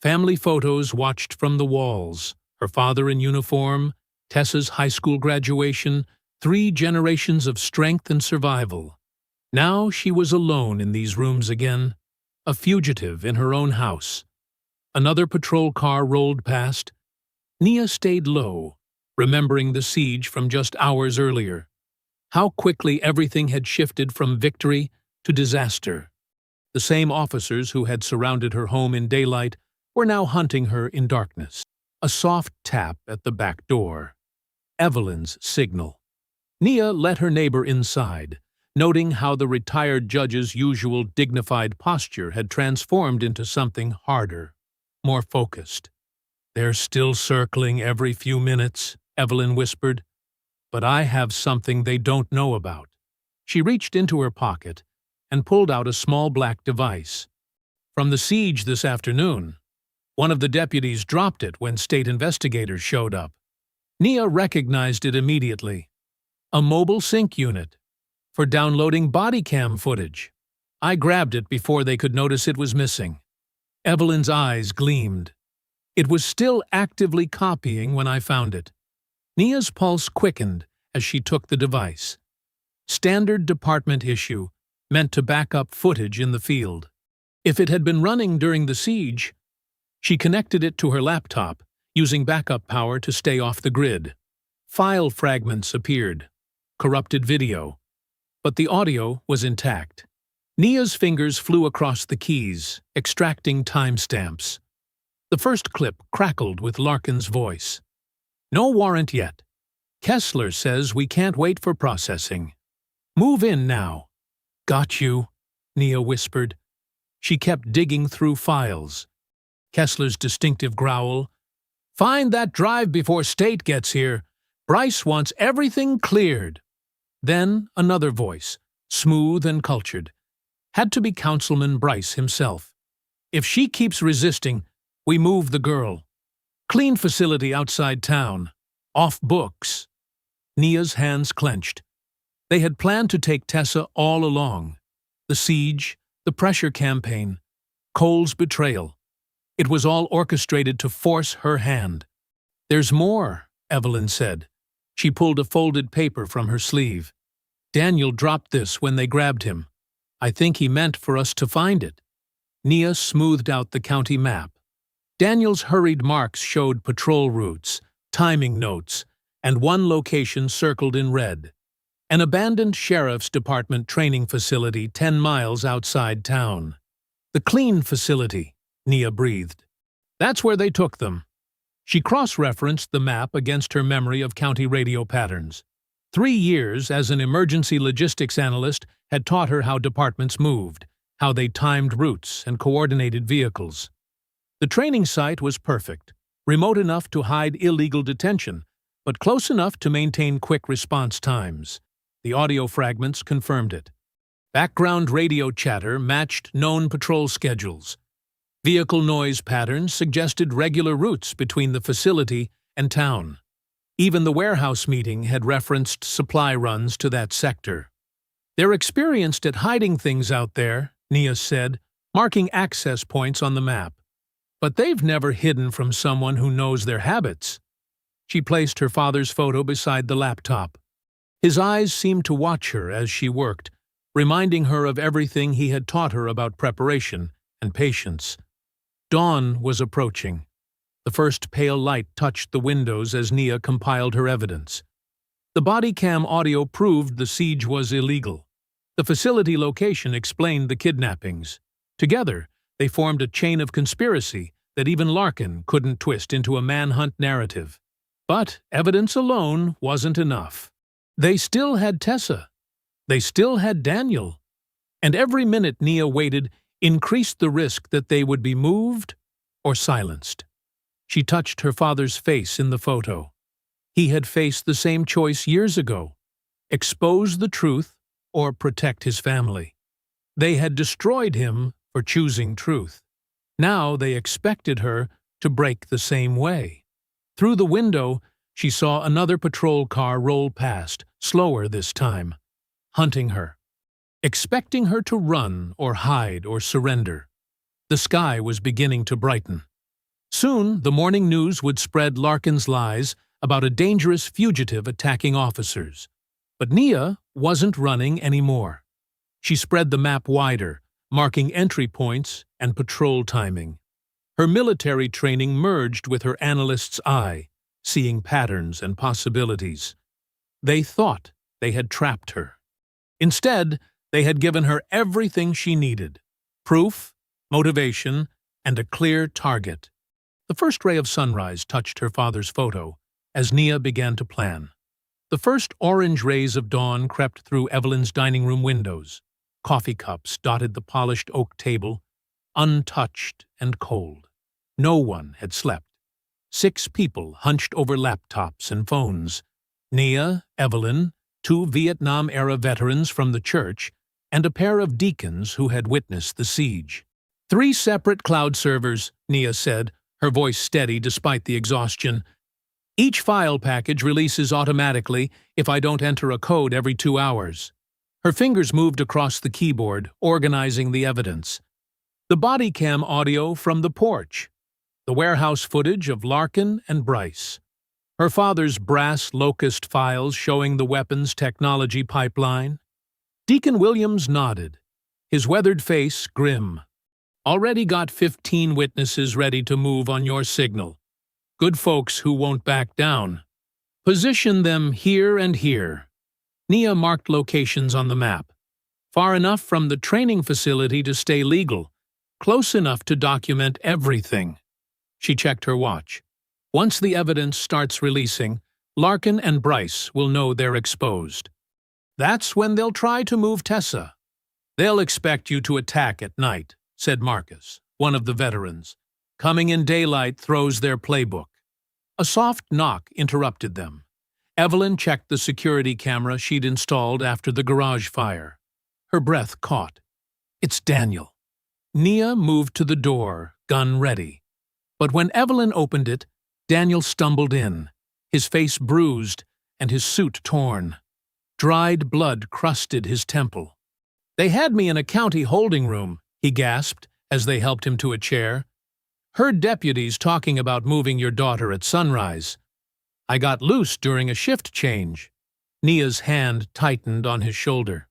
Family photos watched from the walls. Her father in uniform, Tessa's high school graduation, 3 generations of strength and survival. Now she was alone in these rooms again, a fugitive in her own house. Another patrol car rolled past. Nia stayed low, remembering the siege from just hours earlier. How quickly everything had shifted from victory to disaster. The same officers who had surrounded her home in daylight were now hunting her in darkness. A soft tap at the back door. Evelyn's signal. Nia let her neighbor inside, noting how the retired judge's usual dignified posture had transformed into something harder, more focused. "They're still circling every few minutes," Evelyn whispered. "But I have something they don't know about." She reached into her pocket and pulled out a small black device. "From the siege this afternoon. One of the deputies dropped it when state investigators showed up." Nia recognized it immediately. A mobile sync unit for downloading body cam footage. "I grabbed it before they could notice it was missing." Evelyn's eyes gleamed. "It was still actively copying when I found it." Nia's pulse quickened as she took the device. Standard department issue, meant to back up footage in the field. If it had been running during the siege, she connected it to her laptop, using backup power to stay off the grid. File fragments appeared. Corrupted video. But the audio was intact. Nia's fingers flew across the keys, extracting timestamps. The first clip crackled with Larkin's voice. "No warrant yet. Kessler says we can't wait for processing. Move in now." "Got you," Nia whispered. She kept digging through files. Kessler's distinctive growl. "Find that drive before State gets here. Bryce wants everything cleared." Then another voice, smooth and cultured. Had to be Councilman Bryce himself. "If she keeps resisting, we move the girl. Clean facility outside town. Off books." Nia's hands clenched. They had planned to take Tessa all along. The siege, the pressure campaign, Cole's betrayal. It was all orchestrated to force her hand. "There's more," Evelyn said. She pulled a folded paper from her sleeve. "Daniel dropped this when they grabbed him. I think he meant for us to find it." Nia smoothed out the county map. Daniel's hurried marks showed patrol routes, timing notes, and one location circled in red. An abandoned sheriff's department training facility 10 miles outside town. "The clean facility," Nia breathed. "That's where they took them." She cross-referenced the map against her memory of county radio patterns. 3 years as an emergency logistics analyst had taught her how departments moved, how they timed routes and coordinated vehicles. The training site was perfect, remote enough to hide illegal detention, but close enough to maintain quick response times. The audio fragments confirmed it. Background radio chatter matched known patrol schedules. Vehicle noise patterns suggested regular routes between the facility and town. Even the warehouse meeting had referenced supply runs to that sector. "They're experienced at hiding things out there," Nia said, marking access points on the map. "But they've never hidden from someone who knows their habits." She placed her father's photo beside the laptop. His eyes seemed to watch her as she worked, reminding her of everything he had taught her about preparation and patience. Dawn was approaching. The first pale light touched the windows as Nia compiled her evidence. The body cam audio proved the siege was illegal. The facility location explained the kidnappings. Together, they formed a chain of conspiracy that even Larkin couldn't twist into a manhunt narrative. But evidence alone wasn't enough. They still had Tessa. They still had Daniel. And every minute Nia waited increased the risk that they would be moved or silenced. She touched her father's face in the photo. He had faced the same choice years ago: expose the truth or protect his family. They had destroyed him for choosing truth. Now they expected her to break the same way. Through the window, she saw another patrol car roll past, slower this time, hunting her, expecting her to run or hide or surrender. The sky was beginning to brighten. Soon, the morning news would spread Larkin's lies about a dangerous fugitive attacking officers. But Nia wasn't running anymore. She spread the map wider, marking entry points and patrol timing. Her military training merged with her analyst's eye, seeing patterns and possibilities. They thought they had trapped her. Instead, they had given her everything she needed: proof, motivation, and a clear target. The first ray of sunrise touched her father's photo as Nia began to plan. The first orange rays of dawn crept through Evelyn's dining room windows. Coffee cups dotted the polished oak table, untouched and cold. No one had slept. 6 people hunched over laptops and phones: Nia, Evelyn, 2 Vietnam-era veterans from the church, and a pair of deacons who had witnessed the siege. 3 separate cloud servers, Nia said, her voice steady despite the exhaustion. "Each file package releases automatically if I don't enter a code every 2 hours." Her fingers moved across the keyboard, organizing the evidence. The body cam audio from the porch. The warehouse footage of Larkin and Bryce. Her father's brass locust files showing the weapons technology pipeline. Deacon Williams nodded, his weathered face grim. "Already got 15 witnesses ready to move on your signal. Good folks who won't back down. Position them here and here." Nia marked locations on the map. Far enough from the training facility to stay legal, close enough to document everything. She checked her watch. Once the evidence starts releasing, Larkin and Bryce will know they're exposed. That's when they'll try to move Tessa. "They'll expect you to attack at night," said Marcus, one of the veterans. "Coming in daylight throws their playbook." A soft knock interrupted them. Evelyn checked the security camera she'd installed after the garage fire. Her breath caught. "It's Daniel." Nia moved to the door, gun ready. But when Evelyn opened it, Daniel stumbled in, his face bruised and his suit torn. Dried blood crusted his temple. "They had me in a county holding room," he gasped as they helped him to a chair. "Heard deputies talking about moving your daughter at sunrise. I got loose during a shift change." Nia's hand tightened on his shoulder.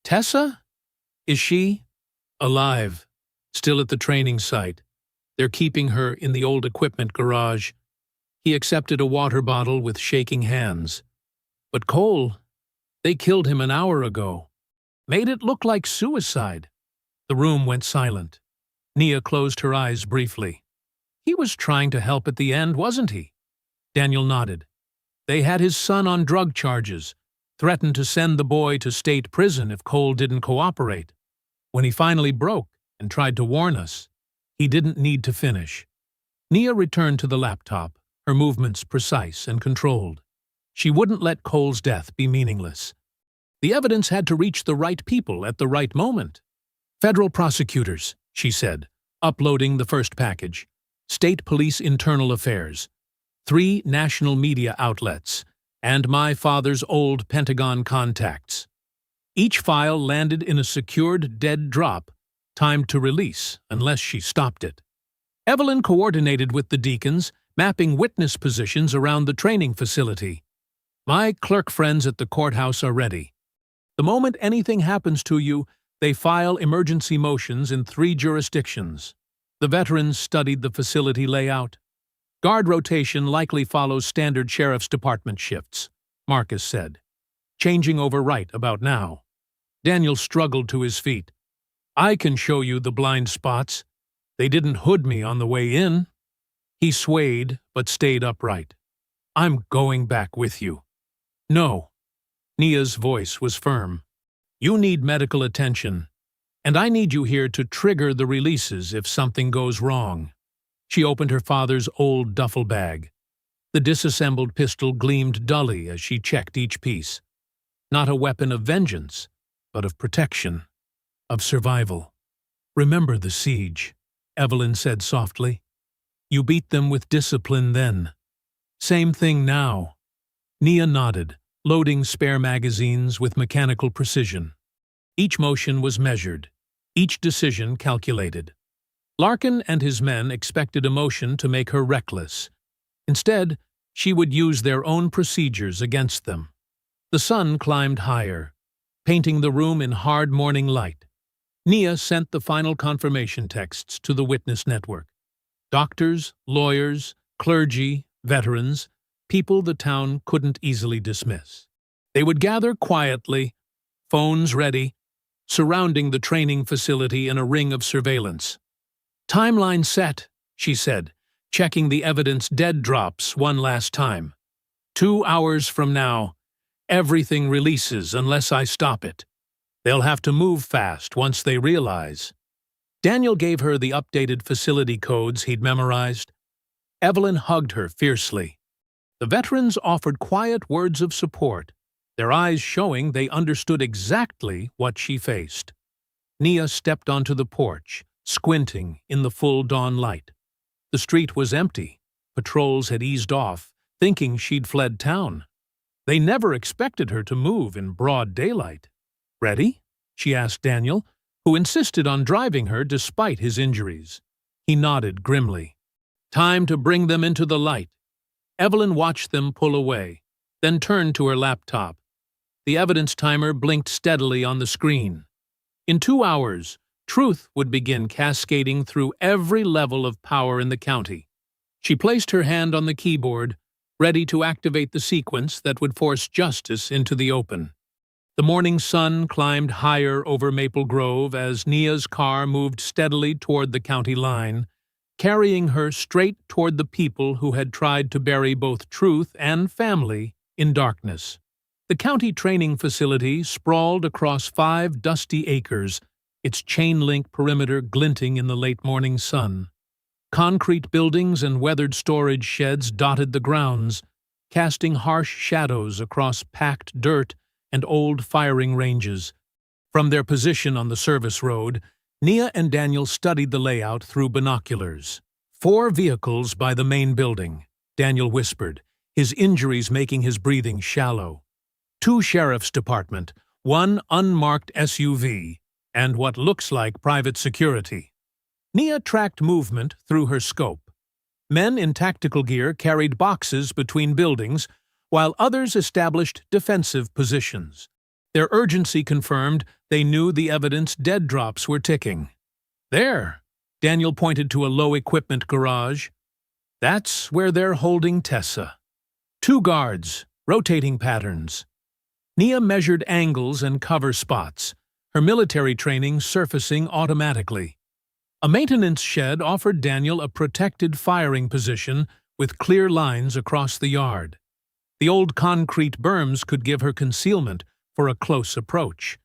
"Tessa? Is she?" "Alive. Still at the training site. They're keeping her in the old equipment garage." He accepted a water bottle with shaking hands. "But Cole, they killed him an hour ago. Made it look like suicide." The room went silent. Nia closed her eyes briefly. "He was trying to help at the end, wasn't he?" Daniel nodded. "They had his son on drug charges. threatened to send the boy to state prison if Cole didn't cooperate. When he finally broke and tried to warn us, he didn't need to finish. Nia returned to the laptop, her movements precise and controlled. She wouldn't let Cole's death be meaningless. The evidence had to reach the right people at the right moment. Federal prosecutors, she said, uploading the first package. State Police Internal Affairs. 3 national media outlets, and my father's old Pentagon contacts. Each file landed in a secured dead drop, timed to release unless she stopped it. Evelyn coordinated with the deacons, mapping witness positions around the training facility. My clerk friends at the courthouse are ready. The moment anything happens to you, they file emergency motions in 3 jurisdictions. The veterans studied the facility layout. Guard rotation likely follows standard sheriff's department shifts, Marcus said, changing over right about now. Daniel struggled to his feet. I can show you the blind spots. They didn't hood me on the way in. He swayed, but stayed upright. I'm going back with you. No. Nia's voice was firm. You need medical attention, and I need you here to trigger the releases if something goes wrong. She opened her father's old duffel bag. The disassembled pistol gleamed dully as she checked each piece. Not a weapon of vengeance, but of protection, of survival. Remember the siege, Evelyn said softly. You beat them with discipline then. Same thing now. Nia nodded, loading spare magazines with mechanical precision. Each motion was measured, each decision calculated. Larkin and his men expected emotion to make her reckless. Instead, she would use their own procedures against them. The sun climbed higher, painting the room in hard morning light. Nia sent the final confirmation texts to the witness network. Doctors, lawyers, clergy, veterans, people the town couldn't easily dismiss. They would gather quietly, phones ready, surrounding the training facility in a ring of surveillance. Timeline set, she said, checking the evidence dead drops one last time. 2 hours from now, everything releases unless I stop it. They'll have to move fast once they realize. Daniel gave her the updated facility codes he'd memorized. Evelyn hugged her fiercely. The veterans offered quiet words of support, their eyes showing they understood exactly what she faced. Nia stepped onto the porch, squinting in the full dawn light. The street was empty. Patrols had eased off, thinking she'd fled town. They never expected her to move in broad daylight. Ready? She asked Daniel, who insisted on driving her despite his injuries. He nodded grimly. Time to bring them into the light. Evelyn watched them pull away, then turned to her laptop. The evidence timer blinked steadily on the screen. In 2 hours, truth would begin cascading through every level of power in the county. She placed her hand on the keyboard, ready to activate the sequence that would force justice into the open. The morning sun climbed higher over Maple Grove as Nia's car moved steadily toward the county line, carrying her straight toward the people who had tried to bury both truth and family in darkness. The county training facility sprawled across 5 dusty acres, its chain-link perimeter glinting in the late morning sun. Concrete buildings and weathered storage sheds dotted the grounds, casting harsh shadows across packed dirt and old firing ranges. From their position on the service road, Nia and Daniel studied the layout through binoculars. 4 vehicles by the main building, Daniel whispered, his injuries making his breathing shallow. 2 sheriff's department, 1 unmarked SUV, and what looks like private security. Nia tracked movement through her scope. Men in tactical gear carried boxes between buildings, while others established defensive positions. Their urgency confirmed they knew the evidence dead drops were ticking. There, Daniel pointed to a low-equipment garage. That's where they're holding Tessa. 2 guards, rotating patterns. Nia measured angles and cover spots, her military training surfacing automatically. A maintenance shed offered Daniel a protected firing position with clear lines across the yard. The old concrete berms could give her concealment for a close approach.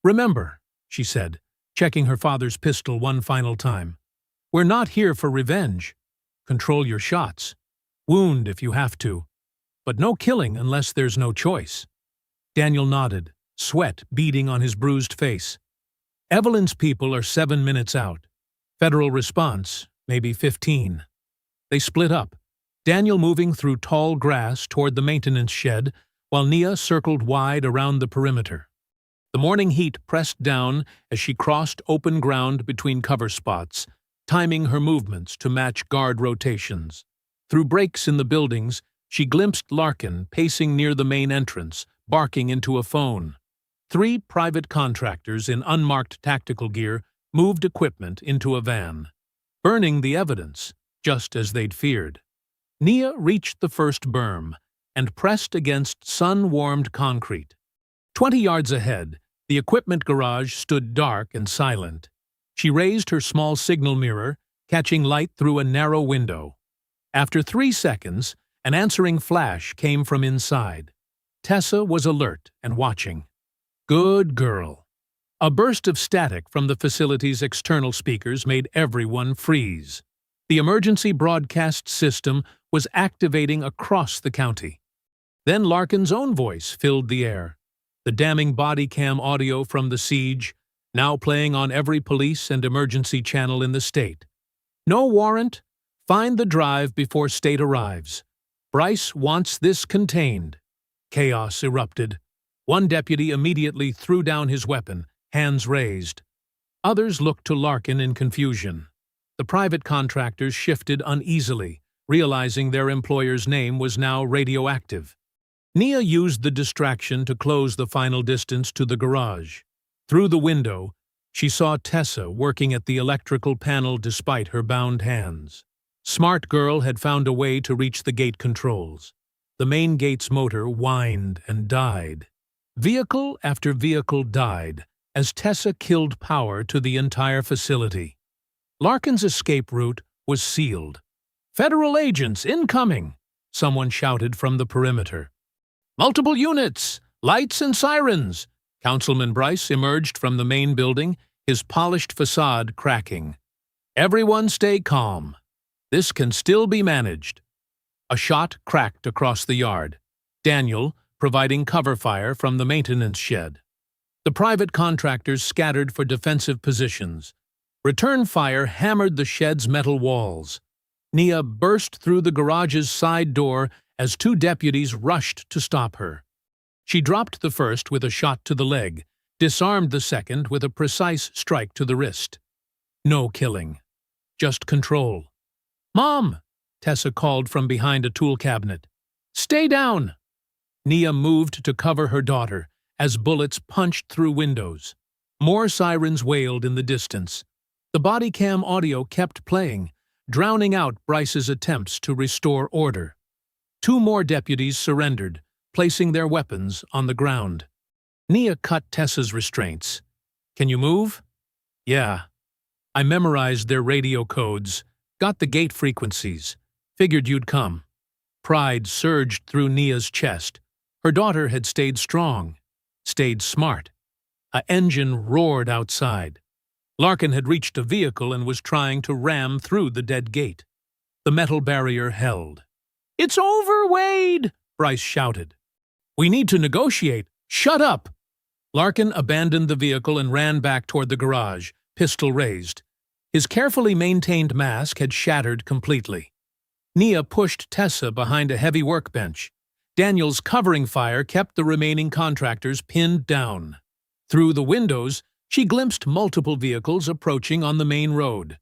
"Remember," she said, checking her father's pistol one final time, "we're not here for revenge. Control your shots. Wound if you have to. But no killing unless there's no choice." Daniel nodded, sweat beading on his bruised face. "Evelyn's people are 7 minutes out. Federal response, maybe 15. They split up, Daniel moving through tall grass toward the maintenance shed, while Nia circled wide around the perimeter. The morning heat pressed down as she crossed open ground between cover spots, timing her movements to match guard rotations. Through breaks in the buildings, she glimpsed Larkin pacing near the main entrance, barking into a phone. 3 private contractors in unmarked tactical gear moved equipment into a van, burning the evidence, just as they'd feared. Nia reached the first berm and pressed against sun-warmed concrete. 20 yards ahead, the equipment garage stood dark and silent. She raised her small signal mirror, catching light through a narrow window. After 3 seconds, an answering flash came from inside. Tessa was alert and watching. Good girl. A burst of static from the facility's external speakers made everyone freeze. The emergency broadcast system was activating across the county. Then Larkin's own voice filled the air. The damning body cam audio from the siege, now playing on every police and emergency channel in the state. "No warrant. Find the drive before state arrives. Bryce wants this contained." Chaos erupted. One deputy immediately threw down his weapon, hands raised. Others looked to Larkin in confusion. The private contractors shifted uneasily, realizing their employer's name was now radioactive. Nia used the distraction to close the final distance to the garage. Through the window, she saw Tessa working at the electrical panel despite her bound hands. Smart Girl had found a way to reach the gate controls. The main gate's motor whined and died. Vehicle after vehicle died as Tessa killed power to the entire facility. Larkin's escape route was sealed. "Federal agents incoming!" someone shouted from the perimeter. "Multiple units! Lights and sirens!" Councilman Bryce emerged from the main building, his polished facade cracking. "Everyone stay calm. This can still be managed." A shot cracked across the yard. Daniel, providing cover fire from the maintenance shed. The private contractors scattered for defensive positions. Return fire hammered the shed's metal walls. Nia burst through the garage's side door as 2 deputies rushed to stop her. She dropped the first with a shot to the leg, disarmed the second with a precise strike to the wrist. No killing. Just control. "Mom!" Tessa called from behind a tool cabinet. "Stay down!" Nia moved to cover her daughter as bullets punched through windows. More sirens wailed in the distance. The body cam audio kept playing, drowning out Bryce's attempts to restore order. 2 more deputies surrendered, placing their weapons on the ground. Nia cut Tessa's restraints. "Can you move?" "Yeah. I memorized their radio codes, got the gate frequencies. Figured you'd come." Pride surged through Nia's chest. Her daughter had stayed strong, stayed smart. An engine roared outside. Larkin had reached a vehicle and was trying to ram through the dead gate. The metal barrier held. "It's over, Wade!" Bryce shouted. "We need to negotiate. Shut up!" Larkin abandoned the vehicle and ran back toward the garage, pistol raised. His carefully maintained mask had shattered completely. Nia pushed Tessa behind a heavy workbench. Daniel's covering fire kept the remaining contractors pinned down. Through the windows, she glimpsed multiple vehicles approaching on the main road.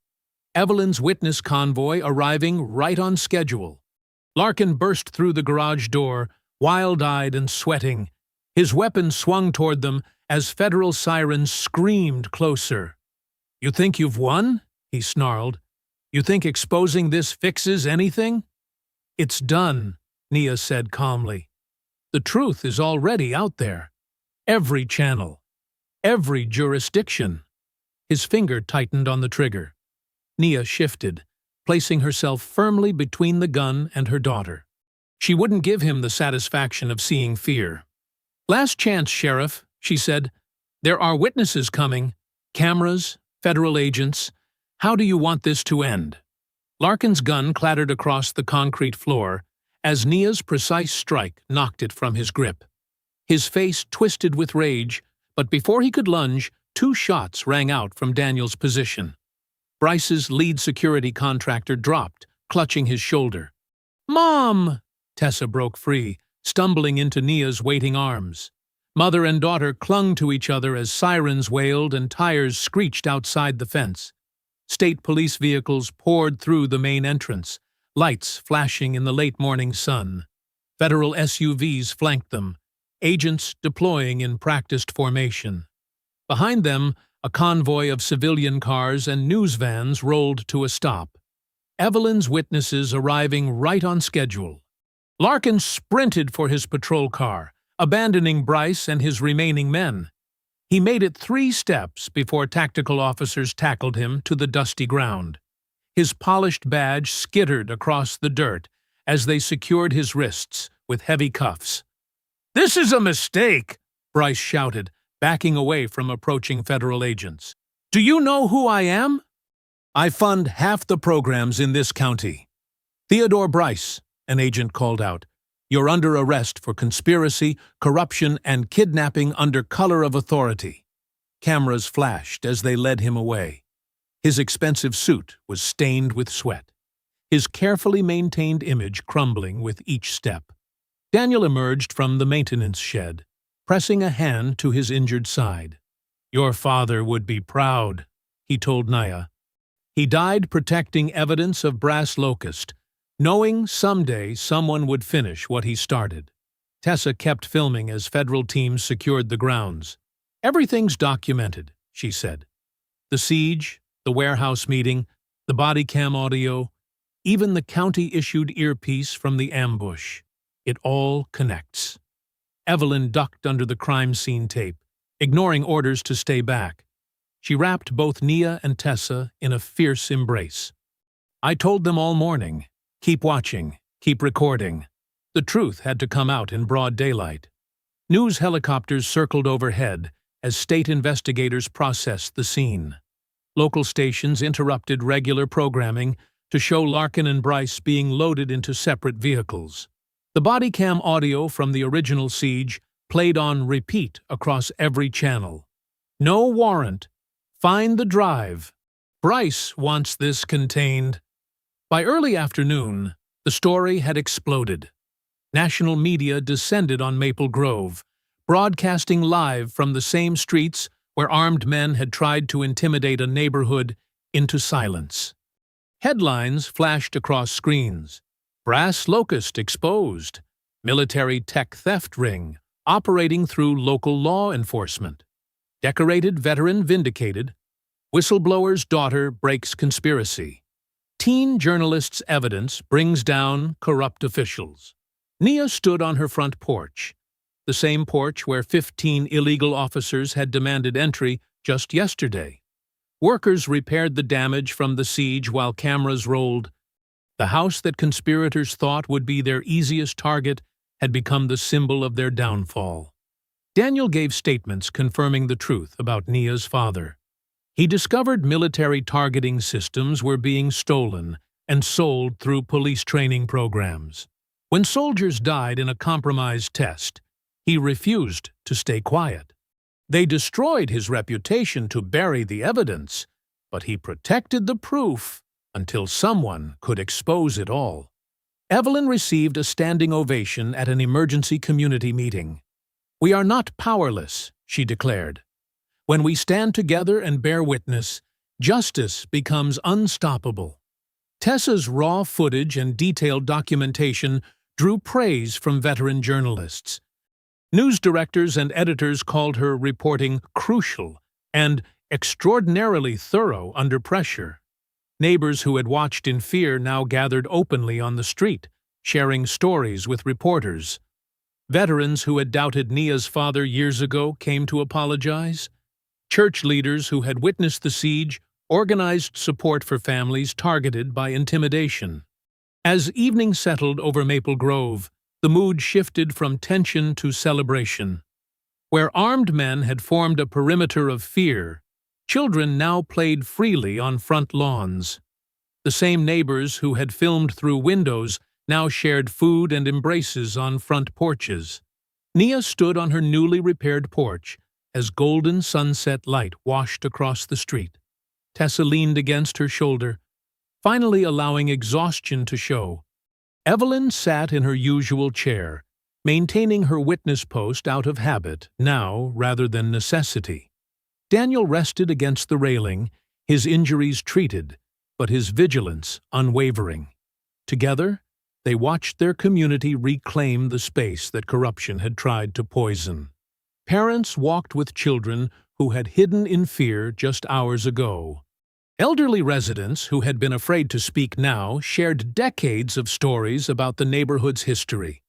Evelyn's witness convoy arriving right on schedule. Larkin burst through the garage door, wild-eyed and sweating. His weapon swung toward them as federal sirens screamed closer. "You think you've won?" he snarled. "You think exposing this fixes anything?" "It's done," Nia said calmly. "The truth is already out there. Every channel. Every jurisdiction." His finger tightened on the trigger. Nia shifted, placing herself firmly between the gun and her daughter. She wouldn't give him the satisfaction of seeing fear. "Last chance, Sheriff," she said. "There are witnesses coming. Cameras, federal agents. How do you want this to end?" Larkin's gun clattered across the concrete floor as Nia's precise strike knocked it from his grip. His face twisted with rage, but before he could lunge, 2 shots rang out from Daniel's position. Bryce's lead security contractor dropped, clutching his shoulder. "Mom!" Tessa broke free, stumbling into Nia's waiting arms. Mother and daughter clung to each other as sirens wailed and tires screeched outside the fence. State police vehicles poured through the main entrance, lights flashing in the late morning sun. Federal SUVs flanked them, agents deploying in practiced formation. Behind them, a convoy of civilian cars and news vans rolled to a stop. Evelyn's witnesses arriving right on schedule. Larkin sprinted for his patrol car, abandoning Bryce and his remaining men. He made it 3 steps before tactical officers tackled him to the dusty ground. His polished badge skittered across the dirt as they secured his wrists with heavy cuffs. "This is a mistake," Bryce shouted, backing away from approaching federal agents. "Do you know who I am?" "I fund half the programs in this county." "Theodore Bryce," an agent called out. "You're under arrest for conspiracy, corruption, and kidnapping under color of authority." Cameras flashed as they led him away. His expensive suit was stained with sweat, his carefully maintained image crumbling with each step. Daniel emerged from the maintenance shed, pressing a hand to his injured side. "Your father would be proud," he told Nia. "He died protecting evidence of Brass Locust, knowing someday someone would finish what he started." Tessa kept filming as federal teams secured the grounds. "Everything's documented," she said. "The siege, the warehouse meeting, the body cam audio, even the county-issued earpiece from the ambush. It all connects." Evelyn ducked under the crime scene tape, ignoring orders to stay back. She wrapped both Nia and Tessa in a fierce embrace. "I told them all morning. Keep watching, keep recording." The truth had to come out in broad daylight. News helicopters circled overhead as state investigators processed the scene. Local stations interrupted regular programming to show Larkin and Bryce being loaded into separate vehicles. The body cam audio from the original siege played on repeat across every channel. "No warrant. Find the drive. Bryce wants this contained." By early afternoon, the story had exploded. National media descended on Maple Grove, broadcasting live from the same streets where armed men had tried to intimidate a neighborhood into silence. Headlines flashed across screens. "Brass Locust exposed. Military tech theft ring operating through local law enforcement. Decorated veteran vindicated. Whistleblower's daughter breaks conspiracy. Teen journalist's evidence brings down corrupt officials." Nia stood on her front porch, the same porch where 15 illegal officers had demanded entry just yesterday. Workers repaired the damage from the siege while cameras rolled. The house that conspirators thought would be their easiest target had become the symbol of their downfall. Daniel gave statements confirming the truth about Nia's father. He discovered military targeting systems were being stolen and sold through police training programs. When soldiers died in a compromised test, he refused to stay quiet. They destroyed his reputation to bury the evidence, but he protected the proof until someone could expose it all. Evelyn received a standing ovation at an emergency community meeting. "We are not powerless," she declared. "When we stand together and bear witness, justice becomes unstoppable." Tessa's raw footage and detailed documentation drew praise from veteran journalists. News directors and editors called her reporting crucial and extraordinarily thorough under pressure. Neighbors who had watched in fear now gathered openly on the street, sharing stories with reporters. Veterans who had doubted Nia's father years ago came to apologize. Church leaders who had witnessed the siege organized support for families targeted by intimidation. As evening settled over Maple Grove, the mood shifted from tension to celebration. Where armed men had formed a perimeter of fear, children now played freely on front lawns. The same neighbors who had filmed through windows now shared food and embraces on front porches. Nia stood on her newly repaired porch as golden sunset light washed across the street. Tessa leaned against her shoulder, finally allowing exhaustion to show. Evelyn sat in her usual chair, maintaining her witness post out of habit, now rather than necessity. Daniel rested against the railing, his injuries treated, but his vigilance unwavering. Together, they watched their community reclaim the space that corruption had tried to poison. Parents walked with children who had hidden in fear just hours ago. Elderly residents who had been afraid to speak now shared decades of stories about the neighborhood's history.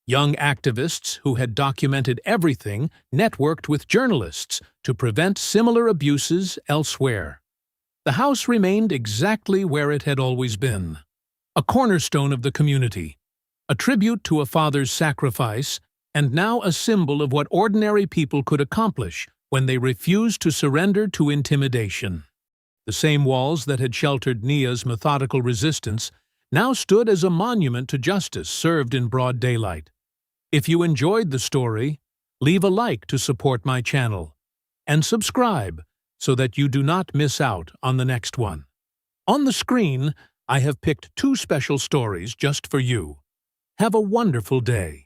Young activists who had documented everything networked with journalists to prevent similar abuses elsewhere. The house remained exactly where it had always been, a cornerstone of the community, a tribute to a father's sacrifice, and now a symbol of what ordinary people could accomplish when they refused to surrender to intimidation. The same walls that had sheltered Nia's methodical resistance now stood as a monument to justice served in broad daylight. If you enjoyed the story, leave a like to support my channel, and subscribe so that you do not miss out on the next one. On the screen, I have picked 2 special stories just for you. Have a wonderful day.